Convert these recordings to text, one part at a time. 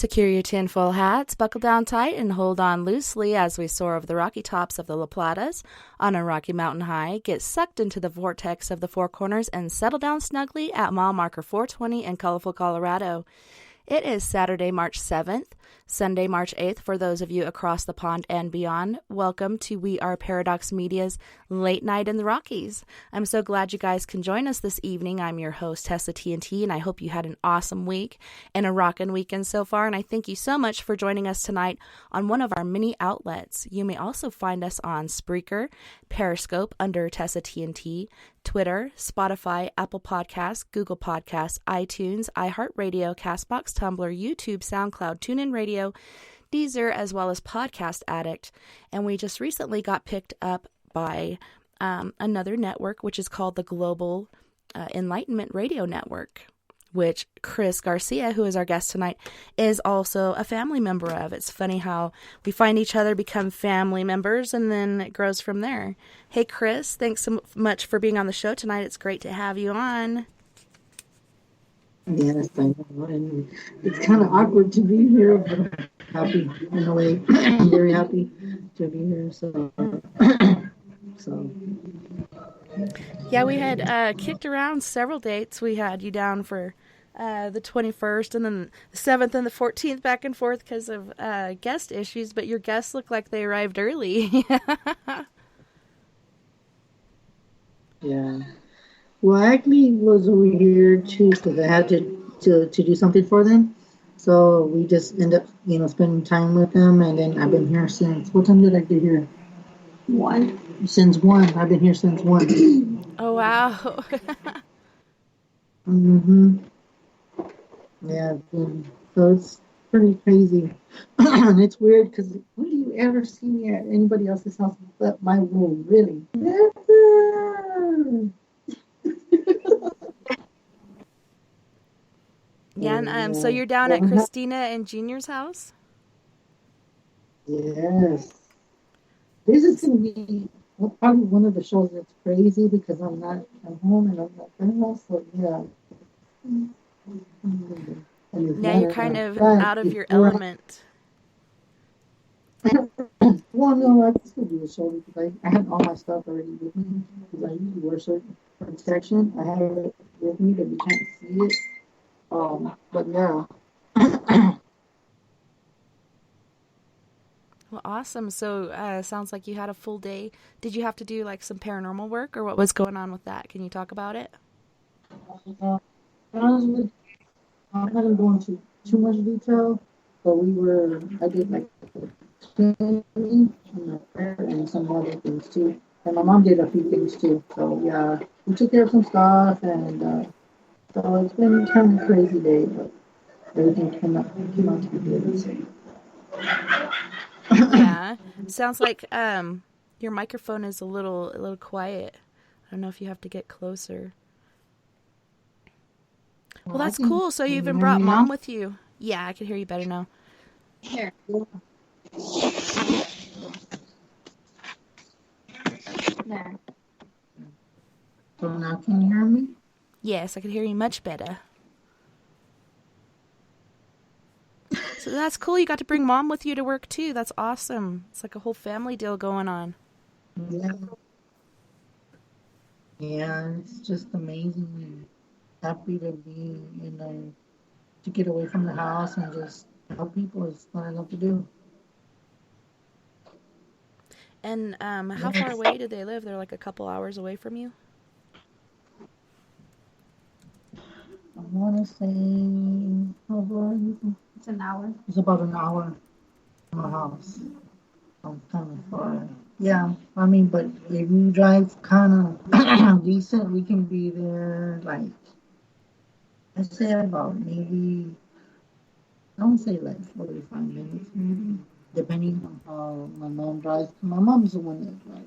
Secure your tinfoil hats, buckle down tight, and hold on loosely as we soar over the rocky tops of the La Platas on a Rocky Mountain high, get sucked into the vortex of the Four Corners, and settle down snugly at mile marker 420 in colorful Colorado. It is Saturday, March 7th, Sunday, March 8th for those of you across the pond and beyond. Welcome to We Are Paradox Media's Late Night in the Rockies. I'm so glad you guys can join us this evening. I'm your host, TessaTNT, and I hope you had an awesome week and a rockin' weekend so far, and I thank you so much for joining us tonight on one of our many outlets. You may also find us on Spreaker, Periscope under TessaTNT, Twitter, Spotify, Apple Podcasts, Google Podcasts, iTunes, iHeartRadio, CastBox, Tumblr, YouTube, SoundCloud, TuneIn Radio, Deezer, as well as Podcast Addict. And we just recently got picked up by another network, which is called the Global Enlightenment Radio Network, which Chris Garcia, who is our guest tonight, is also a family member of. It's funny how we find each other, become family members, and then it grows from there. Hey, Chris, thanks so much for being on the show tonight. It's great to have you on. Yes, I know. And it's kind of awkward to be here, but happy in a way. I'm very happy to be here. So. Yeah, we had kicked around several dates. We had you down for the 21st and then the 7th and the 14th back and forth because of guest issues, but your guests look like they arrived early. Yeah. Well, I actually was over here too because I had to do something for them. So we just end up, spending time with them, and then I've been here since. What time did I get here? 1. Since 1. I've been here since 1. Oh wow. Mm-hmm. Yeah. So it's pretty crazy, and it's weird because when do you ever see me at anybody else's house but my room? Really? Never. Yeah, and so you're down at Christina and Junior's house? Yes. This is going to be probably one of the shows that's crazy because I'm not at home and I'm not there. So, yeah. Now you're kind of out of your element. Well, no, I can still do the show because I had all my stuff already with me because I usually wear certain protection. I have it with me, but you can't see it. But yeah. Well, awesome. So sounds like you had a full day. Did you have to do like some paranormal work or what was going on with that? Can you talk about it? I'm not going to go into too much detail, but I did like cleaning and my prayer and some other things too. And my mom did a few things too. So yeah, we took care of some stuff, and so it's been kind of a crazy day, but everything came out to be good. So. Yeah, sounds like your microphone is a little quiet. I don't know if you have to get closer. Well, that's cool. So you even brought Mom with you. Yeah, I can hear you better now. Here. There. So now can you hear me? Yes, I can hear you much better. So that's cool. You got to bring Mom with you to work too. That's awesome. It's like a whole family deal going on. Yeah. Yeah, it's just amazing and happy to be, to get away from the house and just help people is what I love to do. And how far away do they live? They're like a couple hours away from you? I want to say, how far is it? It's an hour. It's about an hour from my house. I'm kind of far. Yeah, I mean, but if you drive kind of decent, we can be there like, I'd say about maybe, I don't say like 45 minutes maybe, depending on how my mom drives. My mom's the one that drives.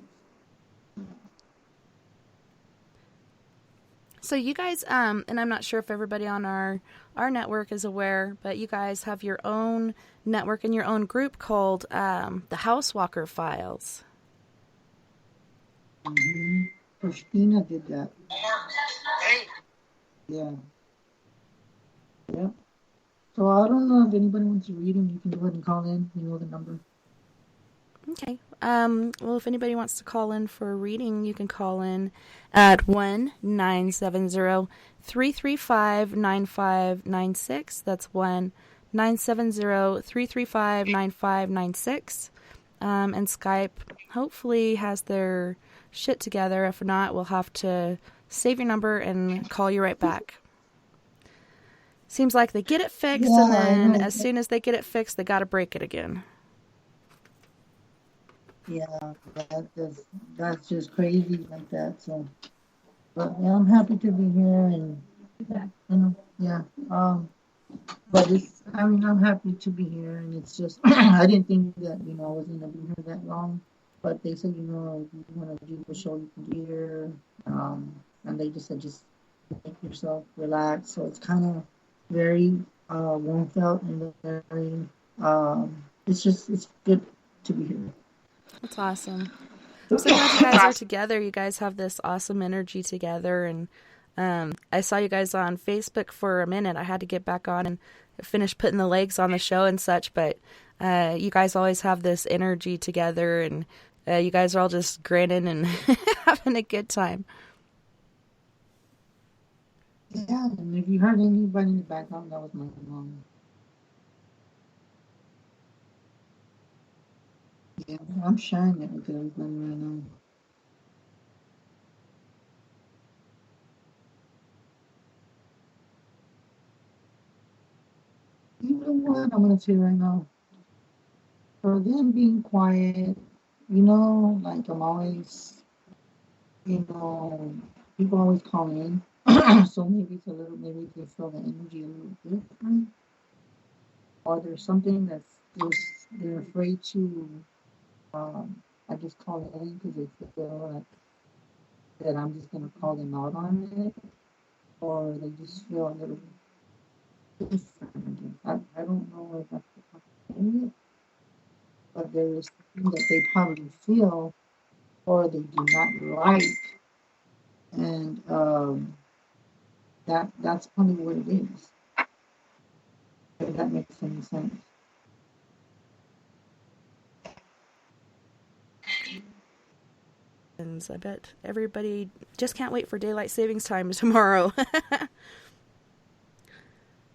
So you guys, and I'm not sure if everybody on our network is aware, but you guys have your own network and your own group called the Housewalker Files. Mm-hmm. Christina did that. Yeah. Yep. So I don't know if anybody wants to read them. You can go ahead and call in. You know the number. Okay. Well, if anybody wants to call in for a reading, you can call in at 1-970-335-9596. That's 1-970-335-9596. And Skype hopefully has their shit together. If not, we'll have to save your number and call you right back. Seems like they get it fixed, Yeah, and I then know. as soon as they get it fixed, they got to break it again. Yeah, that's just crazy like that. So, but yeah, I'm happy to be here, and yeah. But I mean, I'm happy to be here, and it's just, I didn't think that, I wasn't gonna be here that long. But they said, if you want to do the show, you can be here. And they just said, just make yourself relax. So it's kind of very warm felt and very, it's good to be here. That's awesome. I'm so glad you guys are together. You guys have this awesome energy together, and I saw you guys on Facebook for a minute. I had to get back on and finish putting the legs on the show and such, but you guys always have this energy together, and you guys are all just grinning and having a good time. Yeah, and if you heard anybody in the background, that was my mom. Yeah, I'm sharing it with everybody right now. You know what? I'm gonna say right now. For them being quiet, like I'm always, you know, people always call in. So maybe it's a little, maybe they feel the energy a little different, or there's something they're afraid to. I just call it in because they feel like that I'm just gonna call them out on it, or they just feel a little different. I don't know if that's the, but there is something that they probably feel or they do not like, and that's probably what it is. If that makes any sense. I bet everybody just can't wait for daylight savings time tomorrow.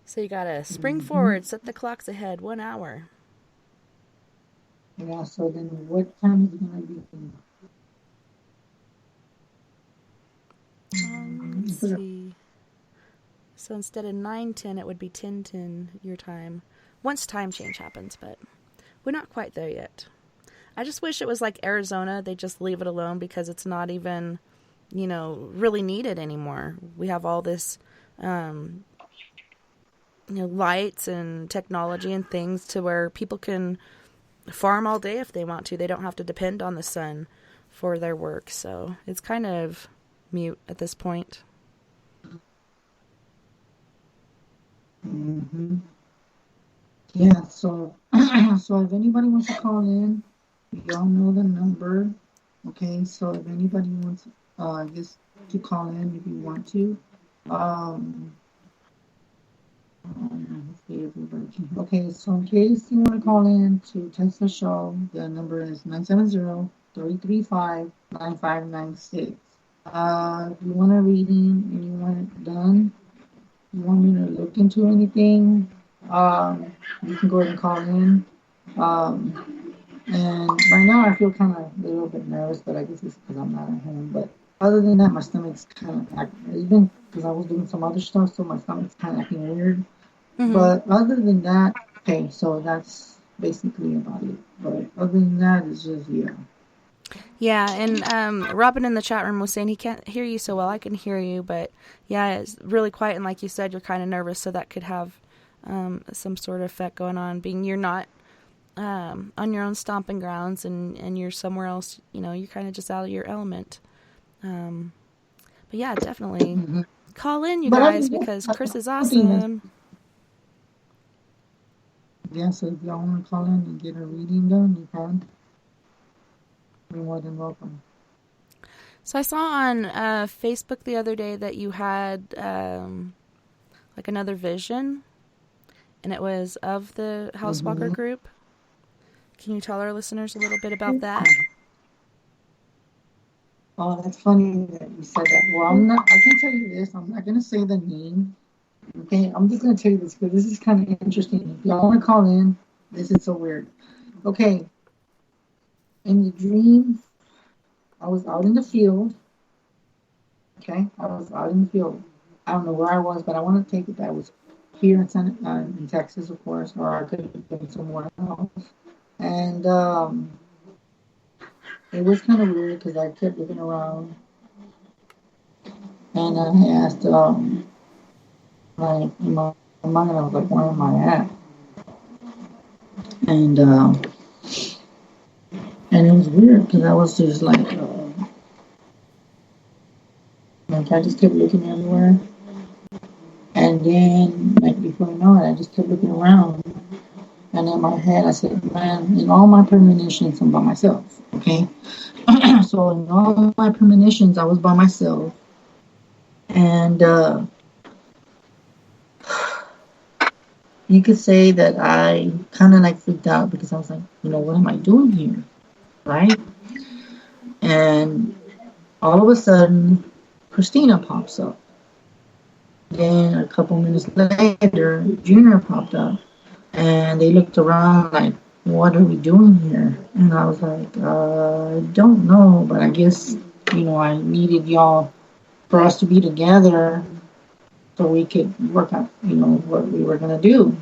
So you gotta spring forward, set the clocks ahead 1 hour. Yeah. So then, what time is it gonna be? Let's see. So instead of 9:10, it would be 10:10 your time. Once time change happens, but we're not quite there yet. I just wish it was like Arizona. They just leave it alone because it's not even, really needed anymore. We have all this, lights and technology and things to where people can farm all day if they want to. They don't have to depend on the sun for their work. So it's kind of mute at this point. Mm-hmm. Yeah. So, so if anybody wants to call in, y'all know the number. Okay. So if anybody wants, just to call in if you want to. Okay, so in case you want to call in to test the show, the number is 970-335-9596. If you want a reading and you want it done, you want me to look into anything, you can go ahead and call in. And right now I feel kind of a little bit nervous, but I guess it's because I'm not at home. But other than that, my stomach's kind of acting, even because I was doing some other stuff, so my stomach's kind of acting weird. Mm-hmm. But other than that, okay, so that's basically about it. But other than that, it's just, yeah. Yeah, and Robin in the chat room was saying he can't hear you so well. I can hear you, but yeah, it's really quiet. And like you said, you're kind of nervous, so that could have some sort of effect going on. Being you're not on your own stomping grounds and you're somewhere else, you're kind of just out of your element. But yeah, definitely call in, you guys, because Chris is awesome. Yeah, so if y'all want to call in and get a reading done, you can. You're more than welcome. So I saw on Facebook the other day that you had like another vision, and it was of the Housewalker group. Can you tell our listeners a little bit about that? Oh, that's funny that you said that. Well, I can tell you this. I'm not going to say the name. Okay, I'm just going to tell you this because this is kind of interesting. If y'all want to call in, this is so weird. Okay, in the dream, I was out in the field. Okay, I was out in the field. I don't know where I was, but I want to take it that I was here in Texas, of course, or I could have been somewhere else. And it was kind of weird because I kept looking around, and I asked, like, in my mind, I was like, where am I at? And it was weird because I was just like I just kept looking everywhere. And then, like, before you know it, I just kept looking around. And in my head, I said, man, in all my premonitions, I'm by myself. Okay? So in all my premonitions, I was by myself. And you could say that I kind of like freaked out because I was like, what am I doing here? Right? And all of a sudden, Christina pops up. Then a couple minutes later, Junior popped up. And they looked around like, what are we doing here? And I was like, I don't know, but I guess, I needed y'all for us to be together so we could work out, what we were going to do.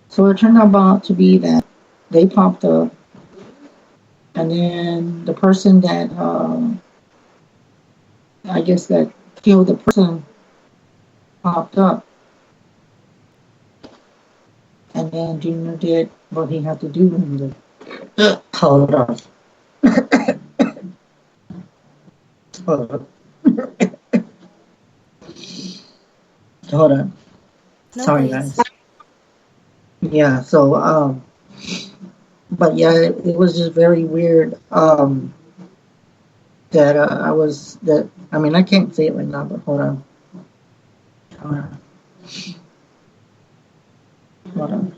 So it turned out to be that they popped up, and then the person that, I guess that killed the person popped up. And then Junior did what he had to do. And hold on. Hold on. Hold on. No, Sorry, please. guys. Yeah, so, but yeah, it was just very weird, that I mean, I can't say it right now, but hold on. Hold on. Hold on.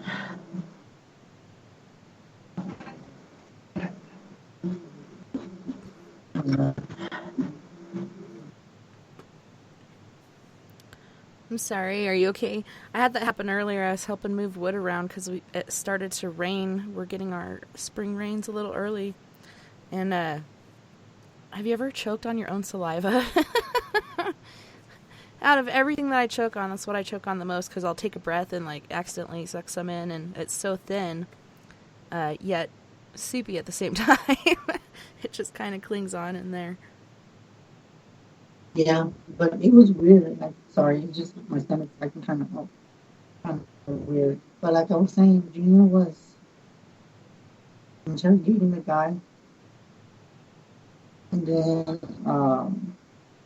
I'm sorry. Are you okay? I had that happen earlier. I was helping move wood around because it started to rain. We're getting our spring rains a little early. And have you ever choked on your own saliva? Out of everything that I choke on, that's what I choke on the most because I'll take a breath and like accidentally suck some in, and it's so thin, yet soupy at the same time. It just kind of clings on in there. Yeah, but it was weird. Like, sorry, it's just my stomach's like kind of weird. But like I was saying, Junior was interrogating the guy, and then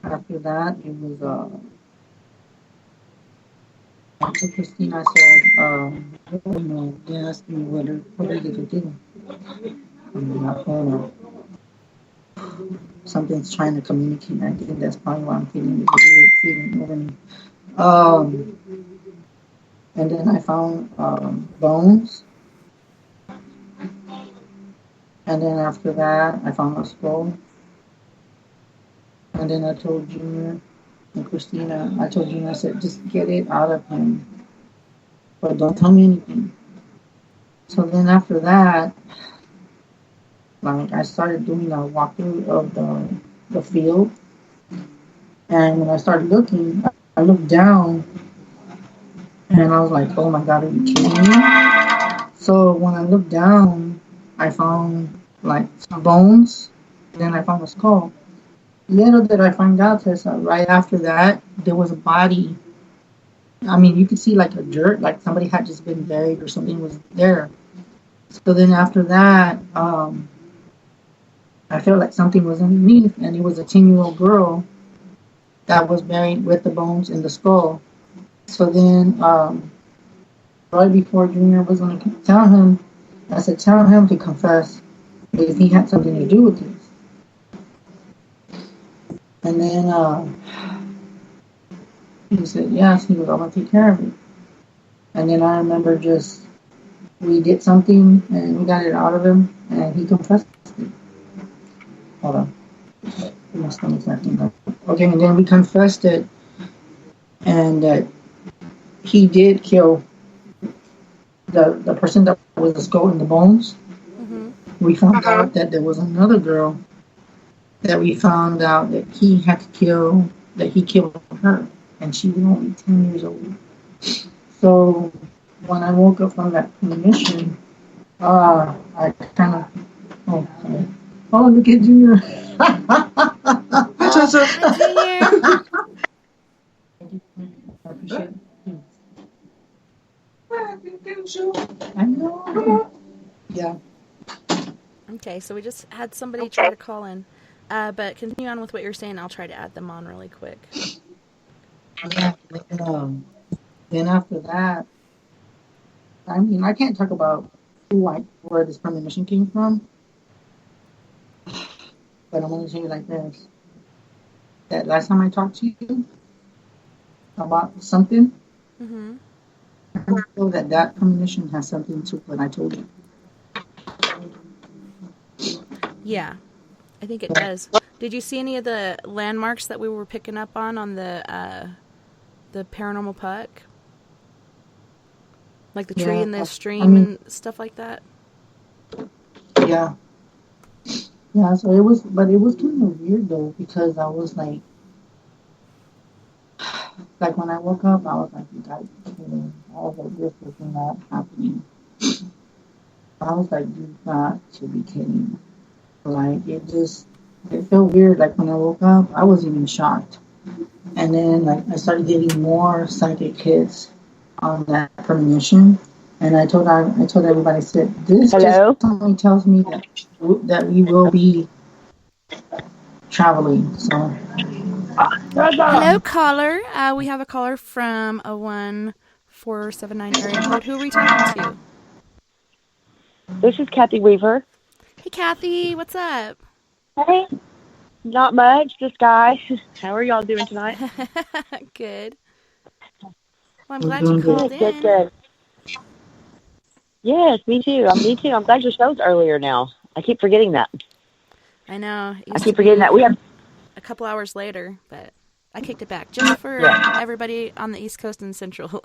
after that, it was after Christina said, they asked me what are you gonna do? I'm not home. Something's trying to communicate. I think that's probably why I'm feeling the weird feeling over me. And then I found bones. And then after that, I found a skull. And then I told Junior and Christina, I said, just get it out of him. But don't tell me anything. So then after that, like I started doing a walkthrough of the field. And when I started looking, I looked down and I was like, oh my God, are you kidding me? So when I looked down, I found like some bones. And then I found a skull. Little did I find out, Tessa, right after that, there was a body. I mean, you could see like a dirt, like somebody had just been buried or something was there. So then after that, I felt like something was underneath, and it was a 10-year-old girl that was buried with the bones in the skull. So then, right before Junior was going to tell him, I said, tell him to confess if he had something to do with this. And then he said, yes. He was, I'm going to take care of it. And then I remember just we did something and we got it out of him, and he confessed it. Hold on. My stomach's acting up. Okay, and then we confessed it, and that he did kill the person that was the skull and the bones. Mm-hmm. We found out that there was another girl that we found out that he had to kill, that he killed her, and she was only 10 years old. So when I woke up from that premonition, I kind of, oh, sorry. Oh, look at Junior. Hi, Junior. I appreciate it. I know. Yeah. Okay, so we just had somebody try to call in. But continue on with what you're saying. I'll try to add them on really quick. Yeah. Then after that, I mean, I can't talk about where this premonition came from, but I'm going to tell you like this. That last time I talked to you about something, Mm-hmm. I feel that premonition has something to what I told you. Yeah, I think it does. Did you see any of the landmarks that we were picking up on the paranormal puck? Like the tree in the stream and stuff like that? Yeah. Yeah, so it was kind of weird though, because I was like when I woke up, I was like, you guys, I was like, this is not happening. I was like, you got to be kidding. Like, it felt weird. Like, when I woke up, I was even shocked. And then, like, I started getting more psychic hits on that premonition. And I told everybody, I said, this Hello? just only tells me that we will be traveling. So, Hello, caller. We have a caller from a 1479 area code. Who are we talking to? This is Kathy Weaver. Hey, Kathy. What's up? Hey. Not much, just Guy. How are y'all doing tonight? Good. Well, I'm glad you called in. Good. Yes, me too. I'm glad your show's earlier now. I keep forgetting that. I know. I keep forgetting that. We have a couple hours later, but I kicked it back just for everybody on the East Coast and Central.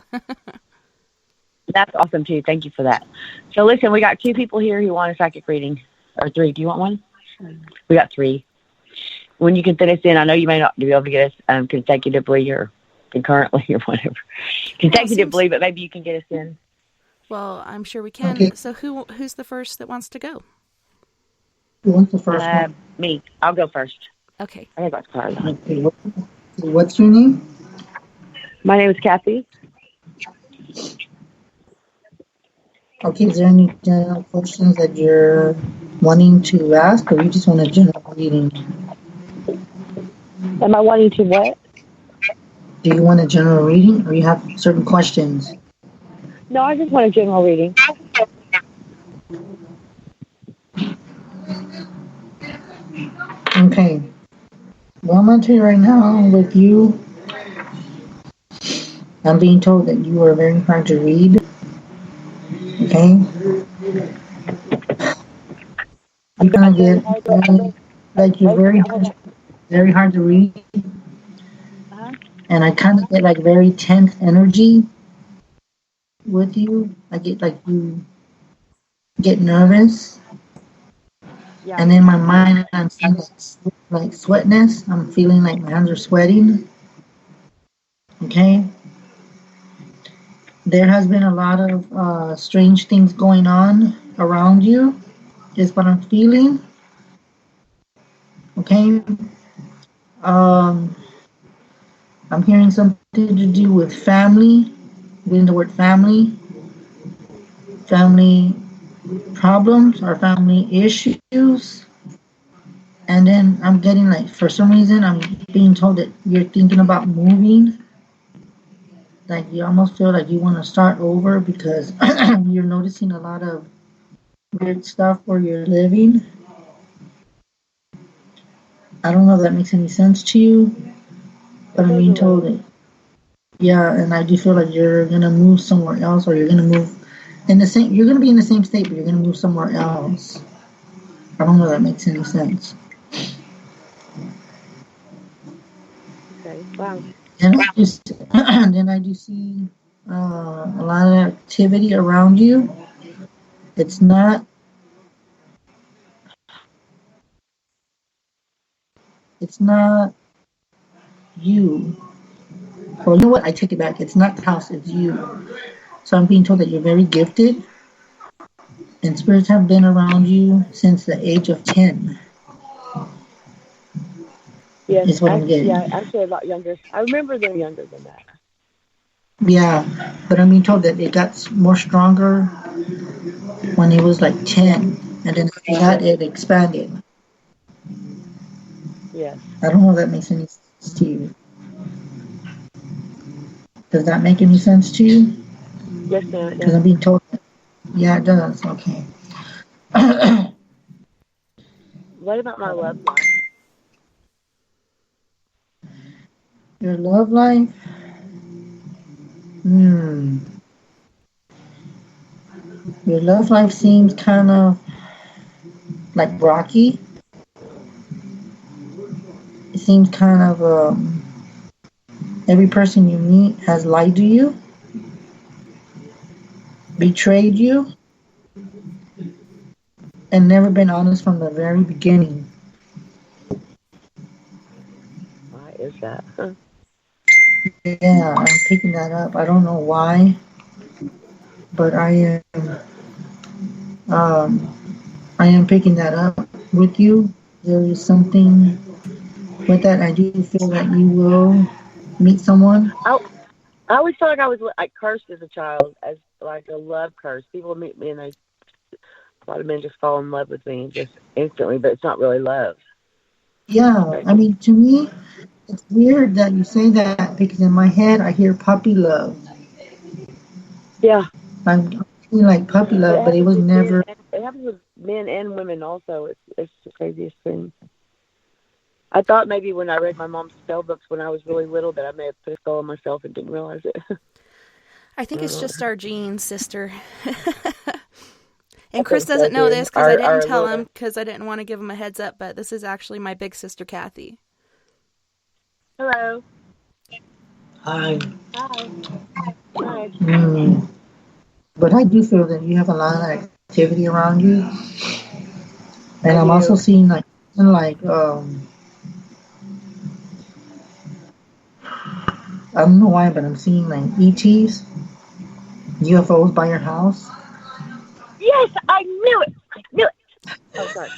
That's awesome too. Thank you for that. So listen, we got 2 people here who want a psychic reading. Or 3. Do you want one? We got 3. When you can fit us in, I know you may not be able to get us consecutively or concurrently or whatever. Consecutively, but maybe you can get us in. Well, I'm sure we can. Okay. So who's the first that wants to go? Who wants the first one? Me. I'll go first. Okay. I got cards. Okay. What's your name? My name is Kathy. Okay, is there any general questions that you're wanting to ask, or you just want a general reading? Am I wanting to what? Do you want a general reading, or you have certain questions? No, I just want a general reading. Okay. Well, I'm going to tell you right now, with you, I'm being told that you are very hard to read. Okay? You're going to get, like, you're very hard to read. And I kind of get, like, very tense energy with you. I get, like, you get nervous. Yeah. And in my mind, I'm feeling like sweatness. I'm feeling like my hands are sweating. Okay? There has been a lot of strange things going on around you, is what I'm feeling. Okay? I'm hearing something to do with family. Getting the word family. Family problems or family issues. And then I'm getting, like, for some reason, I'm being told that you're thinking about moving. Like, you almost feel like you want to start over because you're noticing a lot of weird stuff where you're living. I don't know if that makes any sense to you, but I'm being told Yeah, and I do feel like you're gonna move somewhere else, or you're gonna move in the same. You're gonna be in the same state, but you're gonna move somewhere else. I don't know if that makes any sense. Okay. Wow. And I just, then I do see a lot of activity around you. It's not. It's not you. Or you know what? I take it back. It's not the house. It's you. So I'm being told that you're very gifted, and spirits have been around you since the age of 10. Yes. Is what I'm Yeah. getting. Actually, a lot younger. I remember they're younger than that. Yeah, but I'm being told that it got more stronger when he was like Yeah. 10, and then after that Yes. it expanded. Yes. I don't know if that makes any sense to you. Does that make any sense to you? Yes, ma'am. It Because does. I'm being told. Yeah, it does. Okay. What about my love life? Your love life? Hmm. Your love life seems kind of like rocky. It seems kind of every person you meet has lied to you, betrayed you, and never been honest from the very beginning. Why is that? Huh. Yeah, I'm picking that up. I don't know why, but um, I am picking that up with you. There is something with that. I do feel that you will meet someone. I I always felt like I was like cursed as a child, as like a love curse. People meet me and a lot of men just fall in love with me just instantly, but it's not really love. Yeah, I Crazy. mean, to me, it's weird that you say that because in my head I hear puppy love. Yeah. I'm feeling like puppy It love, but it happens was with men. never. It happens with men and women also. It's the craziest thing. I thought maybe when I read my mom's spell books when I was really little that I may have put a spell on myself and didn't realize it. I I think don't it's know. just our genes, sister. I And Chris think so doesn't know too. this because I didn't Our tell little him because I didn't want to give him a heads up, but this is actually my big sister, Kathy. hello. I. Hi. Hi. But I do feel that you have a lot of activity around you, and I I'm also do. seeing like I don't know why, but I'm seeing like ETs, UFOs by your house. Yes, I knew it. I knew it. Oh, sorry.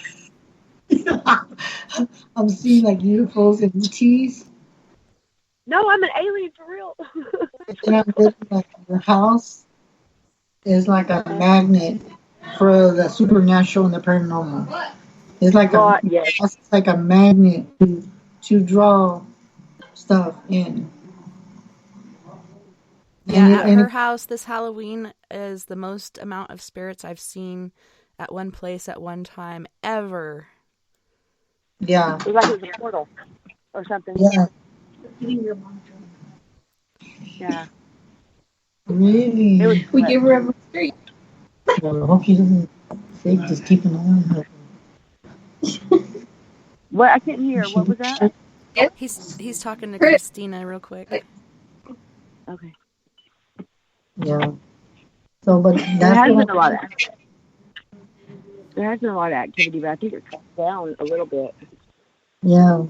I'm seeing like UFOs and ETs, No, I'm an alien for real. and then I'm getting like your house is like a magnet for the supernatural and the paranormal. It's like God, yes. it's like a magnet to draw stuff in, Yeah, at and her it, house this Halloween is the most amount of spirits I've seen at one place at one time ever. yeah, It was like it was a portal or something. yeah, Yeah. It was really. We give her a treat. Well, I hope she doesn't say just keep an eye on her. What? I couldn't You hear. What was that? should. He's talking to Christina real quick. Okay. Yeah. So, but There that's has been what a lot of there has been a lot of activity, but I think it's calmed down a little bit. yeah,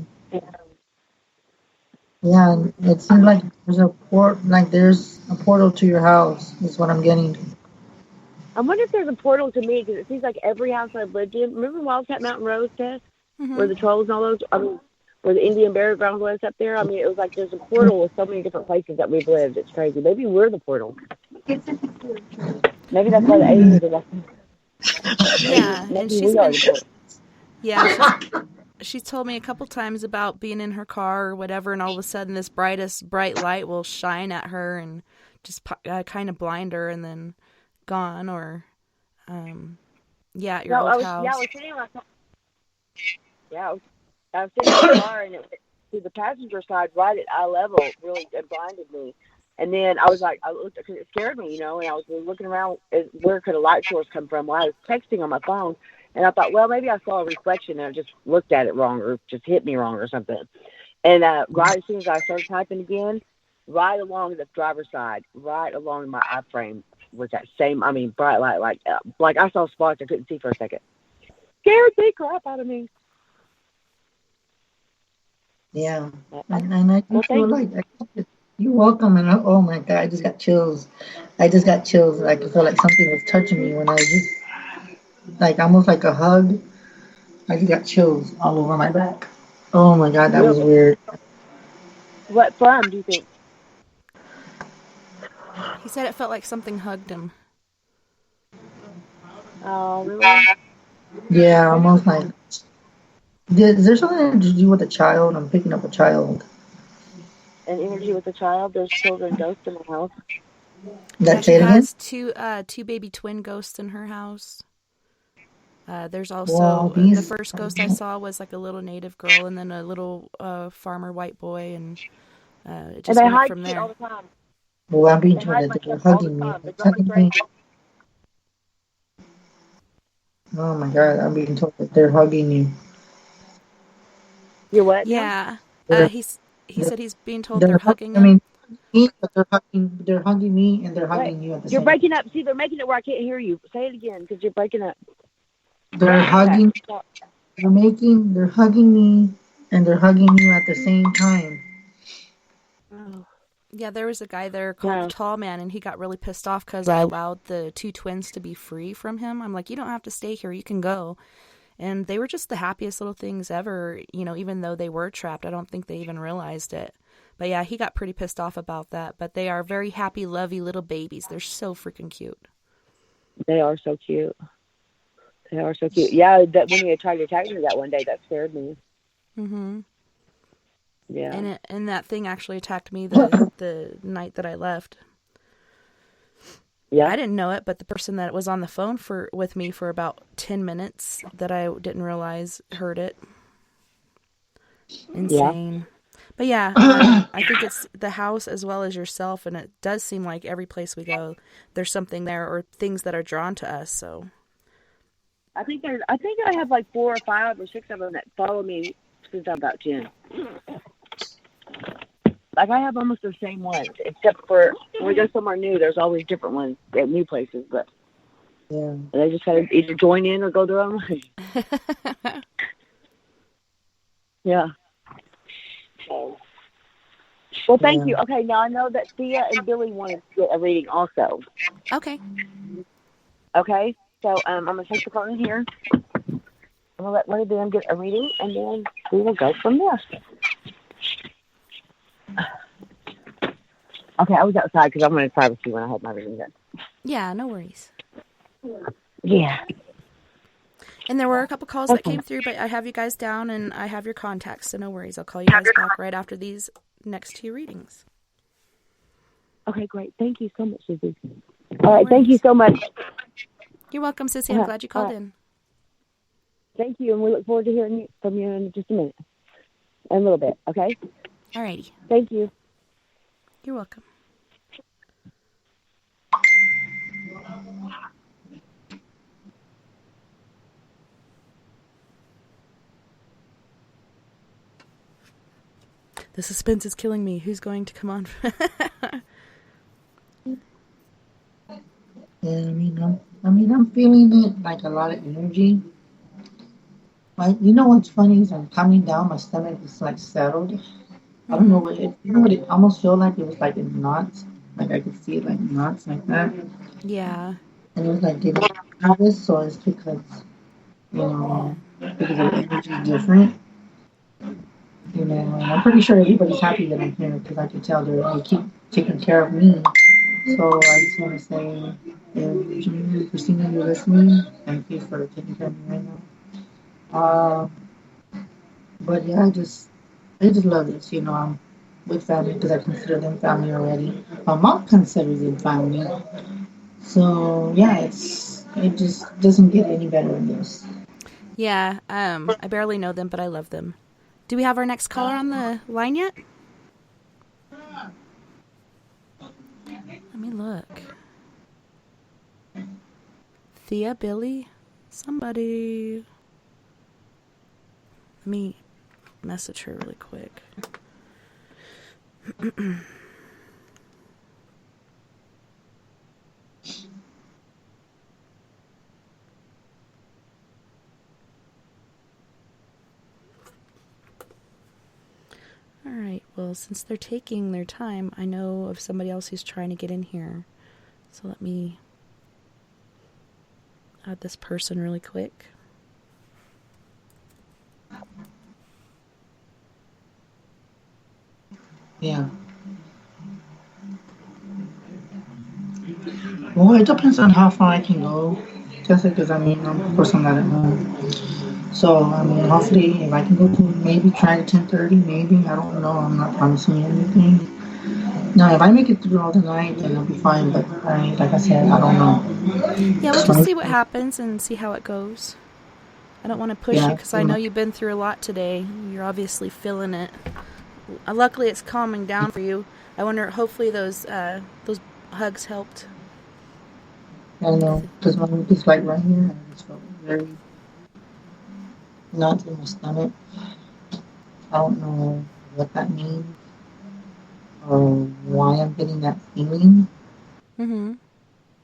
yeah. And it seems like there's a portal to your house. Is what I'm getting. I wonder if there's a portal to me because it seems like every house I've lived in. Remember Wildcat Mountain Rose Test, where Mm-hmm. the trolls and all those. I mean, where the Indian burial ground was up there. I mean, it was like there's a portal with so many different places that we've lived. It's crazy. Maybe we're the portal. Maybe that's why the aliens are like. Yeah, and Maybe she's we are been the portal. yeah she's told me a couple times about being in her car or whatever, and all of a sudden this bright light will shine at her and just kind of blind her, and then gone. Or yeah, at your No, old I house. was sitting in my car. I was sitting in my car and it went to the passenger side right at eye level, really, it blinded me. And then I was like, I looked because it scared me, and I was looking around where could a light source come from. Well, I was texting on my phone, and I thought, well, maybe I saw a reflection and I just looked at it wrong or just hit me wrong or something. And right as soon as I started typing again, right along the driver's side, right along my iframe was that same, bright light, like I saw spots I couldn't see for a second. Scared the crap out of me. Yeah, and I do feel like you're welcome. And oh my God, I just got chills. Like I feel like something was touching me when I just like almost like a hug. I just got chills all over my back. Oh my God, that was weird. What from do you think? He said it felt like something hugged him. Oh, really? Yeah, almost like. Is there something to do with a child? I'm picking up a child. An energy with a child. There's children ghosts in my house. That she say it again? has two baby twin ghosts in her house. There's also the first ghost I saw was like a little native girl, and then a little farmer white boy, and it just went from there. All the time. Well, I'm being told that they're hugging me. Oh my God, I'm being told that they're hugging you. You're what? Yeah. He said he's being told they're hugging him. They're hugging me and they're hugging you at the same time. You're breaking up. See, they're making it where I can't hear you. Say it again because you're breaking up. They're hugging. They're hugging me and they're hugging you at the same time. Oh. Yeah, there was a guy there called the Tall Man, and he got really pissed off because I allowed the two twins to be free from him. I'm like, you don't have to stay here. You can go. And they were just the happiest little things ever, even though they were trapped. I don't think they even realized it. But yeah, he got pretty pissed off about that. But they are very happy, lovey little babies. They're so freaking cute. They are so cute. Yeah, that when you tried to attack me that one day, that scared me. Mm-hmm. Yeah. And that thing actually attacked me the night that I left. Yeah. I didn't know it, but the person that was on the phone with me for about 10 minutes that I didn't realize heard it. Insane. Yeah. But yeah, I think it's the house as well as yourself, and it does seem like every place we go, there's something there or things that are drawn to us. So I think I have like 4 or 5 or 6 of them that follow me since I'm about 10. Like I have almost the same ones, except for when we go somewhere new, there's always different ones at new places, but yeah, they just gotta either join in or go their own way. Yeah. So, well, thank you. Okay, now I know that Thea and Billy wanted to get a reading also. Okay. Okay, so I'm gonna take the phone in here. I'm gonna let one of them get a reading, and then we will go from there. Okay, I was outside because I wanted privacy when I had my reading done. Yeah, no worries. Yeah. And there were a couple calls that came through, but I have you guys down and I have your contacts, so no worries. I'll call you guys back right after these next 2 readings. Okay, great. Thank you so much, Susie. All right, thank you so much. You're welcome, Sissy. I'm glad you called in. Thank you, and we look forward to hearing from you in just a minute. In a little bit, okay? All righty. Thank you. You're welcome. The suspense is killing me. Who's going to come on? Yeah, I'm feeling it like a lot of energy. Like, what's funny is I'm coming down, my stomach is like settled. I don't know what it almost felt like. It was like in knots. Like I could see it like knots like that. Yeah. And it was like getting nervous, so it's because because the energy is different. And I'm pretty sure everybody's happy that I'm here because I can tell they keep taking care of me. So I just want to say, if Christina, you're listening, thank you for taking care of me right now. But yeah, I just love this. I'm with family because I consider them family already. My mom considers them family. So yeah, it just doesn't get any better than this. Yeah, I barely know them, but I love them. Do we have our next caller on the line yet? look. Thea, Billy, somebody. Let me message her really quick. Alright, well, since they're taking their time, I know of somebody else who's trying to get in here. So let me add this person really quick. Yeah. Well, it depends on how far I can go. Just because, I mean, of course, I'm not at home. So, I mean, hopefully, if I can go to maybe try to 10:30, maybe. I don't know. I'm not promising anything. Now, if I make it through all the night, then I'll be fine. But, like I said, I don't know. Yeah, we'll just see what happens and see how it goes. I don't want to push you because I know you've been through a lot today. You're obviously feeling it. Luckily, it's calming down for you. I wonder, hopefully those hugs helped. I know, because my lip is like right here, and I just felt very knots in my stomach. I don't know what that means or why I'm getting that feeling. Mm-hmm.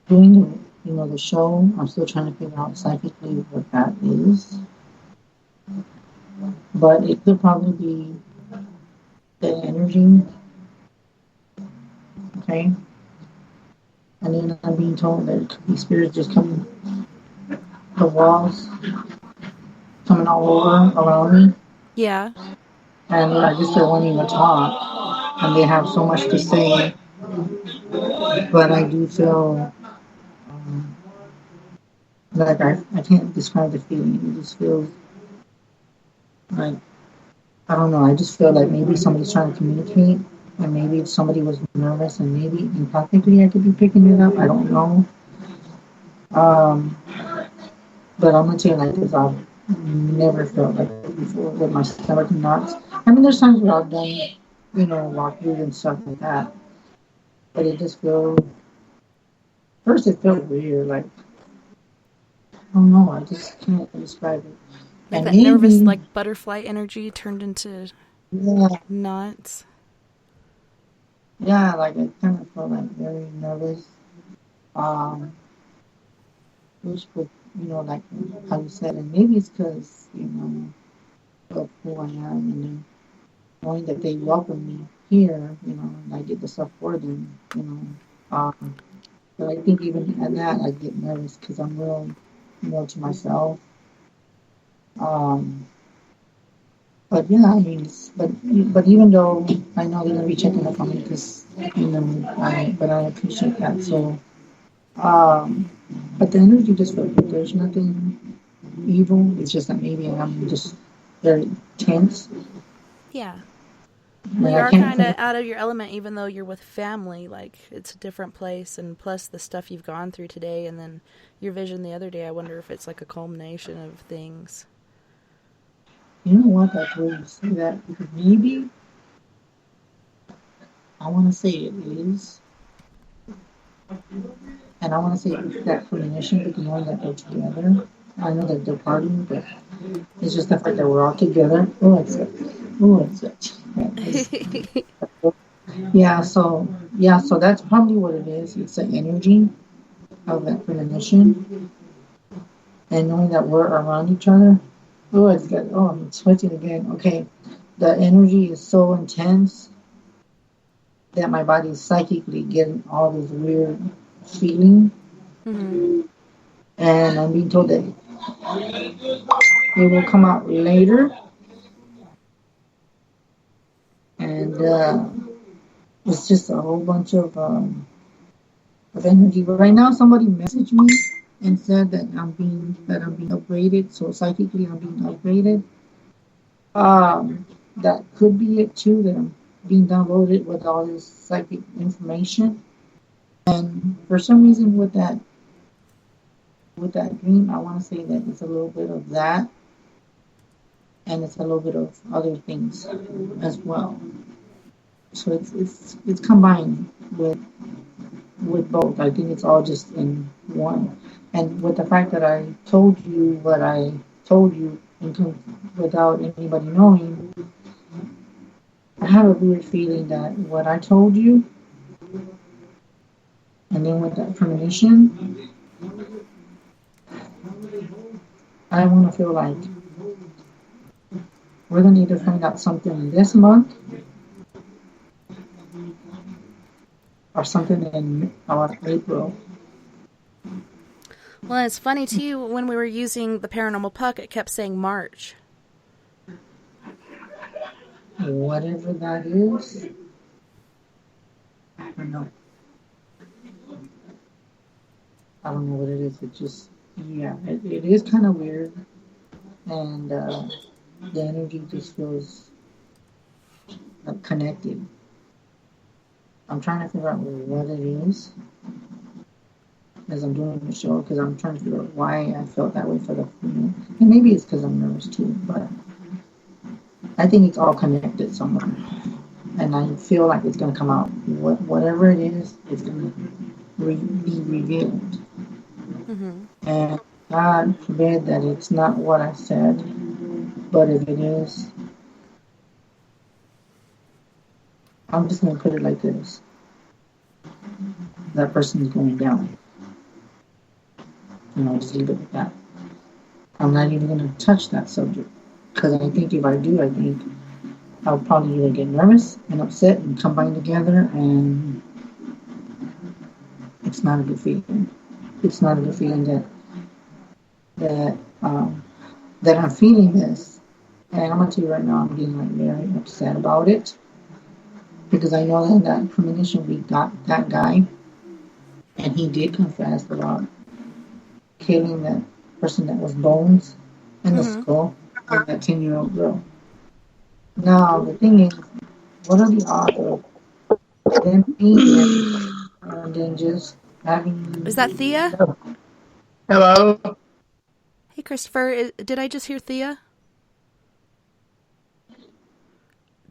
Doing the show, I'm still trying to figure out psychically what that is. But it could probably be the energy. Okay. And then I'm being told that it could be spirits just coming, the walls coming all over around me. Yeah. And I guess they're wanting to talk. And they have so much to say. But I do feel like I can't describe the feeling. It just feels like, I don't know. I just feel like maybe somebody's trying to communicate. And maybe if somebody was nervous and maybe empathically I could be picking it up. I don't know. But I'm going to tell you like this. I've never felt like this before with my stomach knots. I mean, there's times where I've done, walk through and stuff like that. But it just feels, first it felt weird. Like, I don't know. I just can't describe it. Like and that maybe, nervous, like butterfly energy turned into yeah, knots. yeah, like I kind of felt like very nervous. Which would, like how you said, and maybe it's because, of who I am and then knowing that they welcome me here, and I did the stuff for them. But I think even at that, I get nervous because I'm real to myself. Um, but yeah, I mean, but even though I know they're gonna be checking up on me because, but I appreciate that. So, but the energy just felt good. There's nothing evil. It's just that maybe I'm just very tense. Yeah. And Well, you I are can't kind of think- out of your element, even though you're with family. Like, it's a different place, and plus the stuff you've gone through today, and then your vision the other day. I wonder if it's like a culmination of things. You know what? That's weird you say that because maybe I want to say it is, and I want to say it's that premonition, but knowing that they're together. I know that they're partying, but it's just the fact that we're all together. Oh, it's it. Oh, it's it. So that's probably what it is. It's the energy of that premonition, and knowing that we're around each other. Oh, it's good. Oh, I'm switching again. Okay, the energy is so intense that my body is psychically getting all this weird feeling. Mm-hmm. And I'm being told that it will come out later. And it's just a whole bunch of energy. But right now, somebody messaged me and said that I'm being upgraded. So psychically, I'm being upgraded. That could be it too. That I'm being downloaded with all this psychic information. And for some reason, with that dream, I want to say that it's a little bit of that, and it's a little bit of other things as well. So it's combined with with both. I think it's all just in one. And with the fact that I told you what I told you without anybody knowing, I have a weird feeling that what I told you, and then with that premonition, I want to feel like we're going to either find out something this month or something in April. Well, it's funny, too, when we were using the paranormal puck, it kept saying March. Whatever that is, I don't know. I don't know what it is. It just, yeah, it is kind of weird. And the energy just feels like connected. I'm trying to figure out what it is as I'm doing the show, because I'm trying to figure out why I felt that way for the funeral. And maybe it's because I'm nervous too, but I think it's all connected somewhere. And I feel like it's going to come out. Whatever it is, it's going to be revealed. Mm-hmm. And God forbid that it's not what I said, but if it is, I'm just going to put it like this. That person is going down. Just leave it at that. I'm not even going to touch that subject. Because I think if I do, I think I'll probably either get nervous and upset and combine together, and it's not a good feeling. It's not a good feeling that I'm feeling this. And I'm going to tell you right now, I'm getting very upset about it. Because I know that premonition we got that guy, and he did confess about killing that person that was bones in the skull of that 10-year-old girl. Now, the thing is, what are the odds of them being there and then just having... Is that Thea? Hello? Hey, Christopher, did I just hear Thea?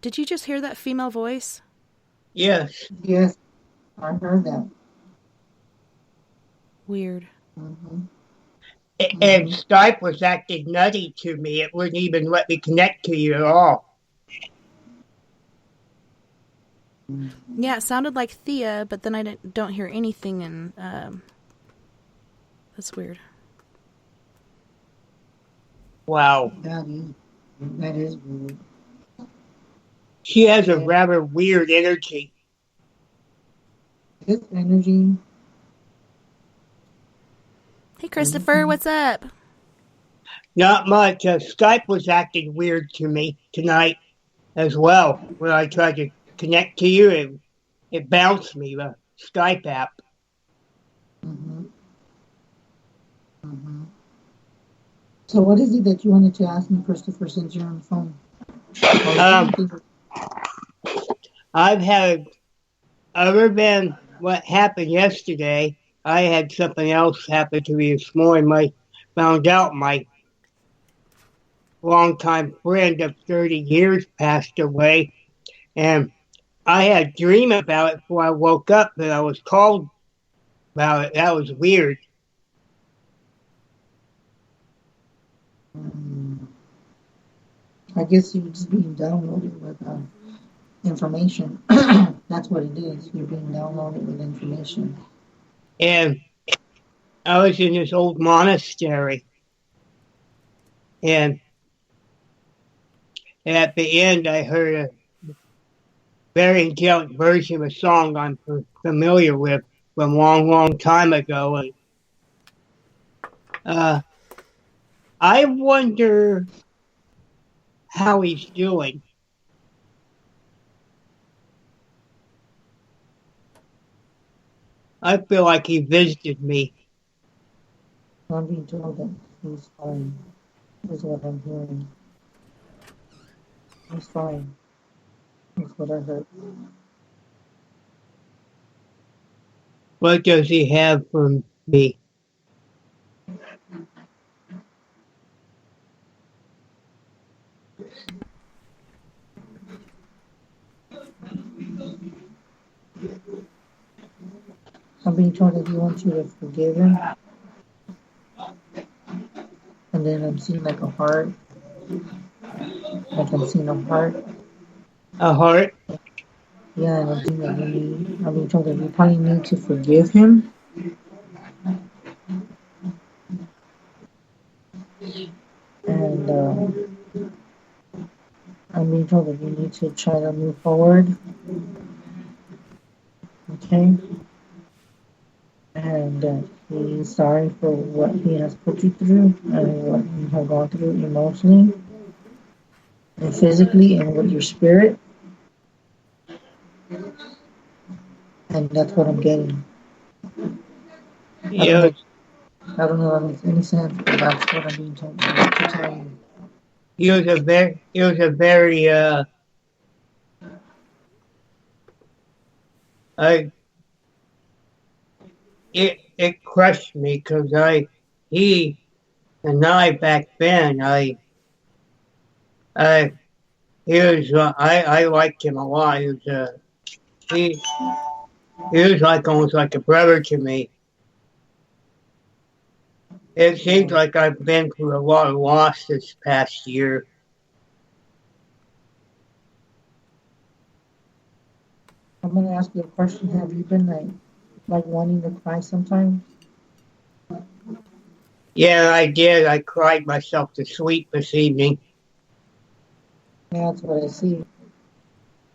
Did you just hear that female voice? Yes. Yes, I heard that. Weird. Mm-hmm. And Skype was acting nutty to me. It wouldn't even let me connect to you at all. Yeah, it sounded like Thea, but then I don't hear anything, and that's weird. Wow. That is weird. She has a rather weird energy. This energy. Hey, Christopher, what's up? Not much. Skype was acting weird to me tonight as well. When I tried to connect to you, it bounced me, the Skype app. Mm-hmm. Mm-hmm. So what is it that you wanted to ask me, Christopher, since you're on the phone? I've had, other than what happened yesterday, I had something else happen to me this morning. I found out my longtime friend of 30 years passed away, and I had a dream about it before I woke up, and I was called about it. That was weird. I guess you're just being downloaded with information. That's what it is. You're being downloaded with information. And I was in this old monastery, and at the end I heard a very angelic version of a song I'm familiar with from a long, long time ago. And I wonder how he's doing. I feel like he visited me. I'm being told that he's fine, is what I'm hearing. He's fine. That's what I heard. What does he have for me? being told that he wants you to forgive him. And then I'm seeing like a heart. Like I'm seeing a heart. A heart? Yeah, and I'm seeing that I'm being told that you probably need to forgive him. And I'm being told that you need to try to move forward. Okay? And he's sorry for what he has put you through and what you have gone through emotionally and physically and with your spirit. And that's what I'm getting. Yes. I don't know if that makes any sense, but that's what I'm being told to tell you. He was a very it crushed me because he and I back then I liked him a lot. He was like almost like a brother to me. It seems like I've been through a lot of loss this past year. I'm gonna ask you a question. Have you been like wanting to cry sometimes? Yeah, I did. I cried myself to sleep this evening. Yeah, that's what I see.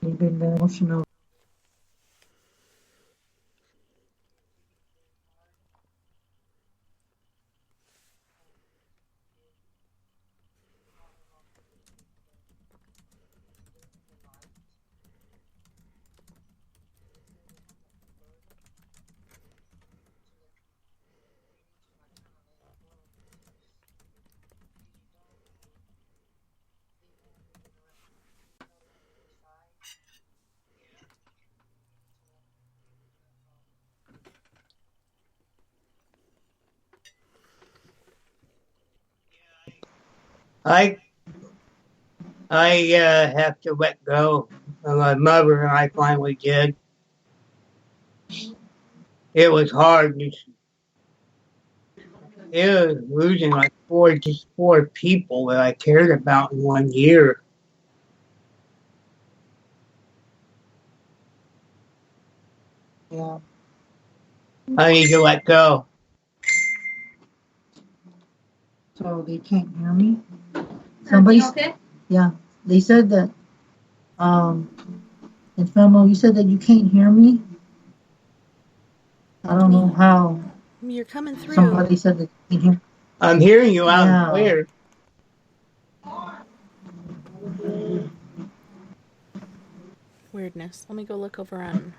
You've been very emotional. I have to let go of my mother, and I finally did. It was hard. It was losing like four people that I cared about in 1 year. Yeah. I need to let go. So they can't hear me. Somebody. Okay? Yeah. They said that. And Famo, you said that you can't hear me. I don't know how. You're coming through. Somebody said that you can hear. I'm hearing you loud and clear. Weirdness. Let me go look over on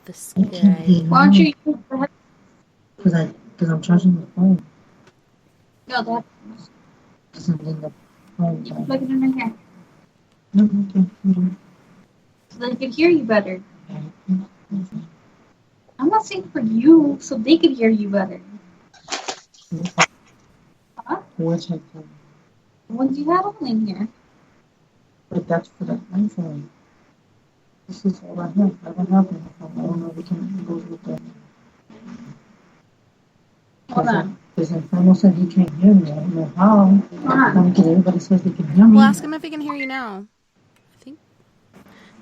the sky. Why don't you? Because I'm charging the phone. No, that. Isn't in the phone. You can plug it in right here. No, okay. So they could hear you better. I'm not saying for you, so they could hear you better. Huh? What's headphone? The ones you had on in here. But that's for the iPhone. This is all I have. I don't have an iPhone. I don't know if it can go with that. Hold on. Because Famo said he can't hear me. I don't know how. Because everybody says they can hear me. Well, ask him if he can hear you now. I think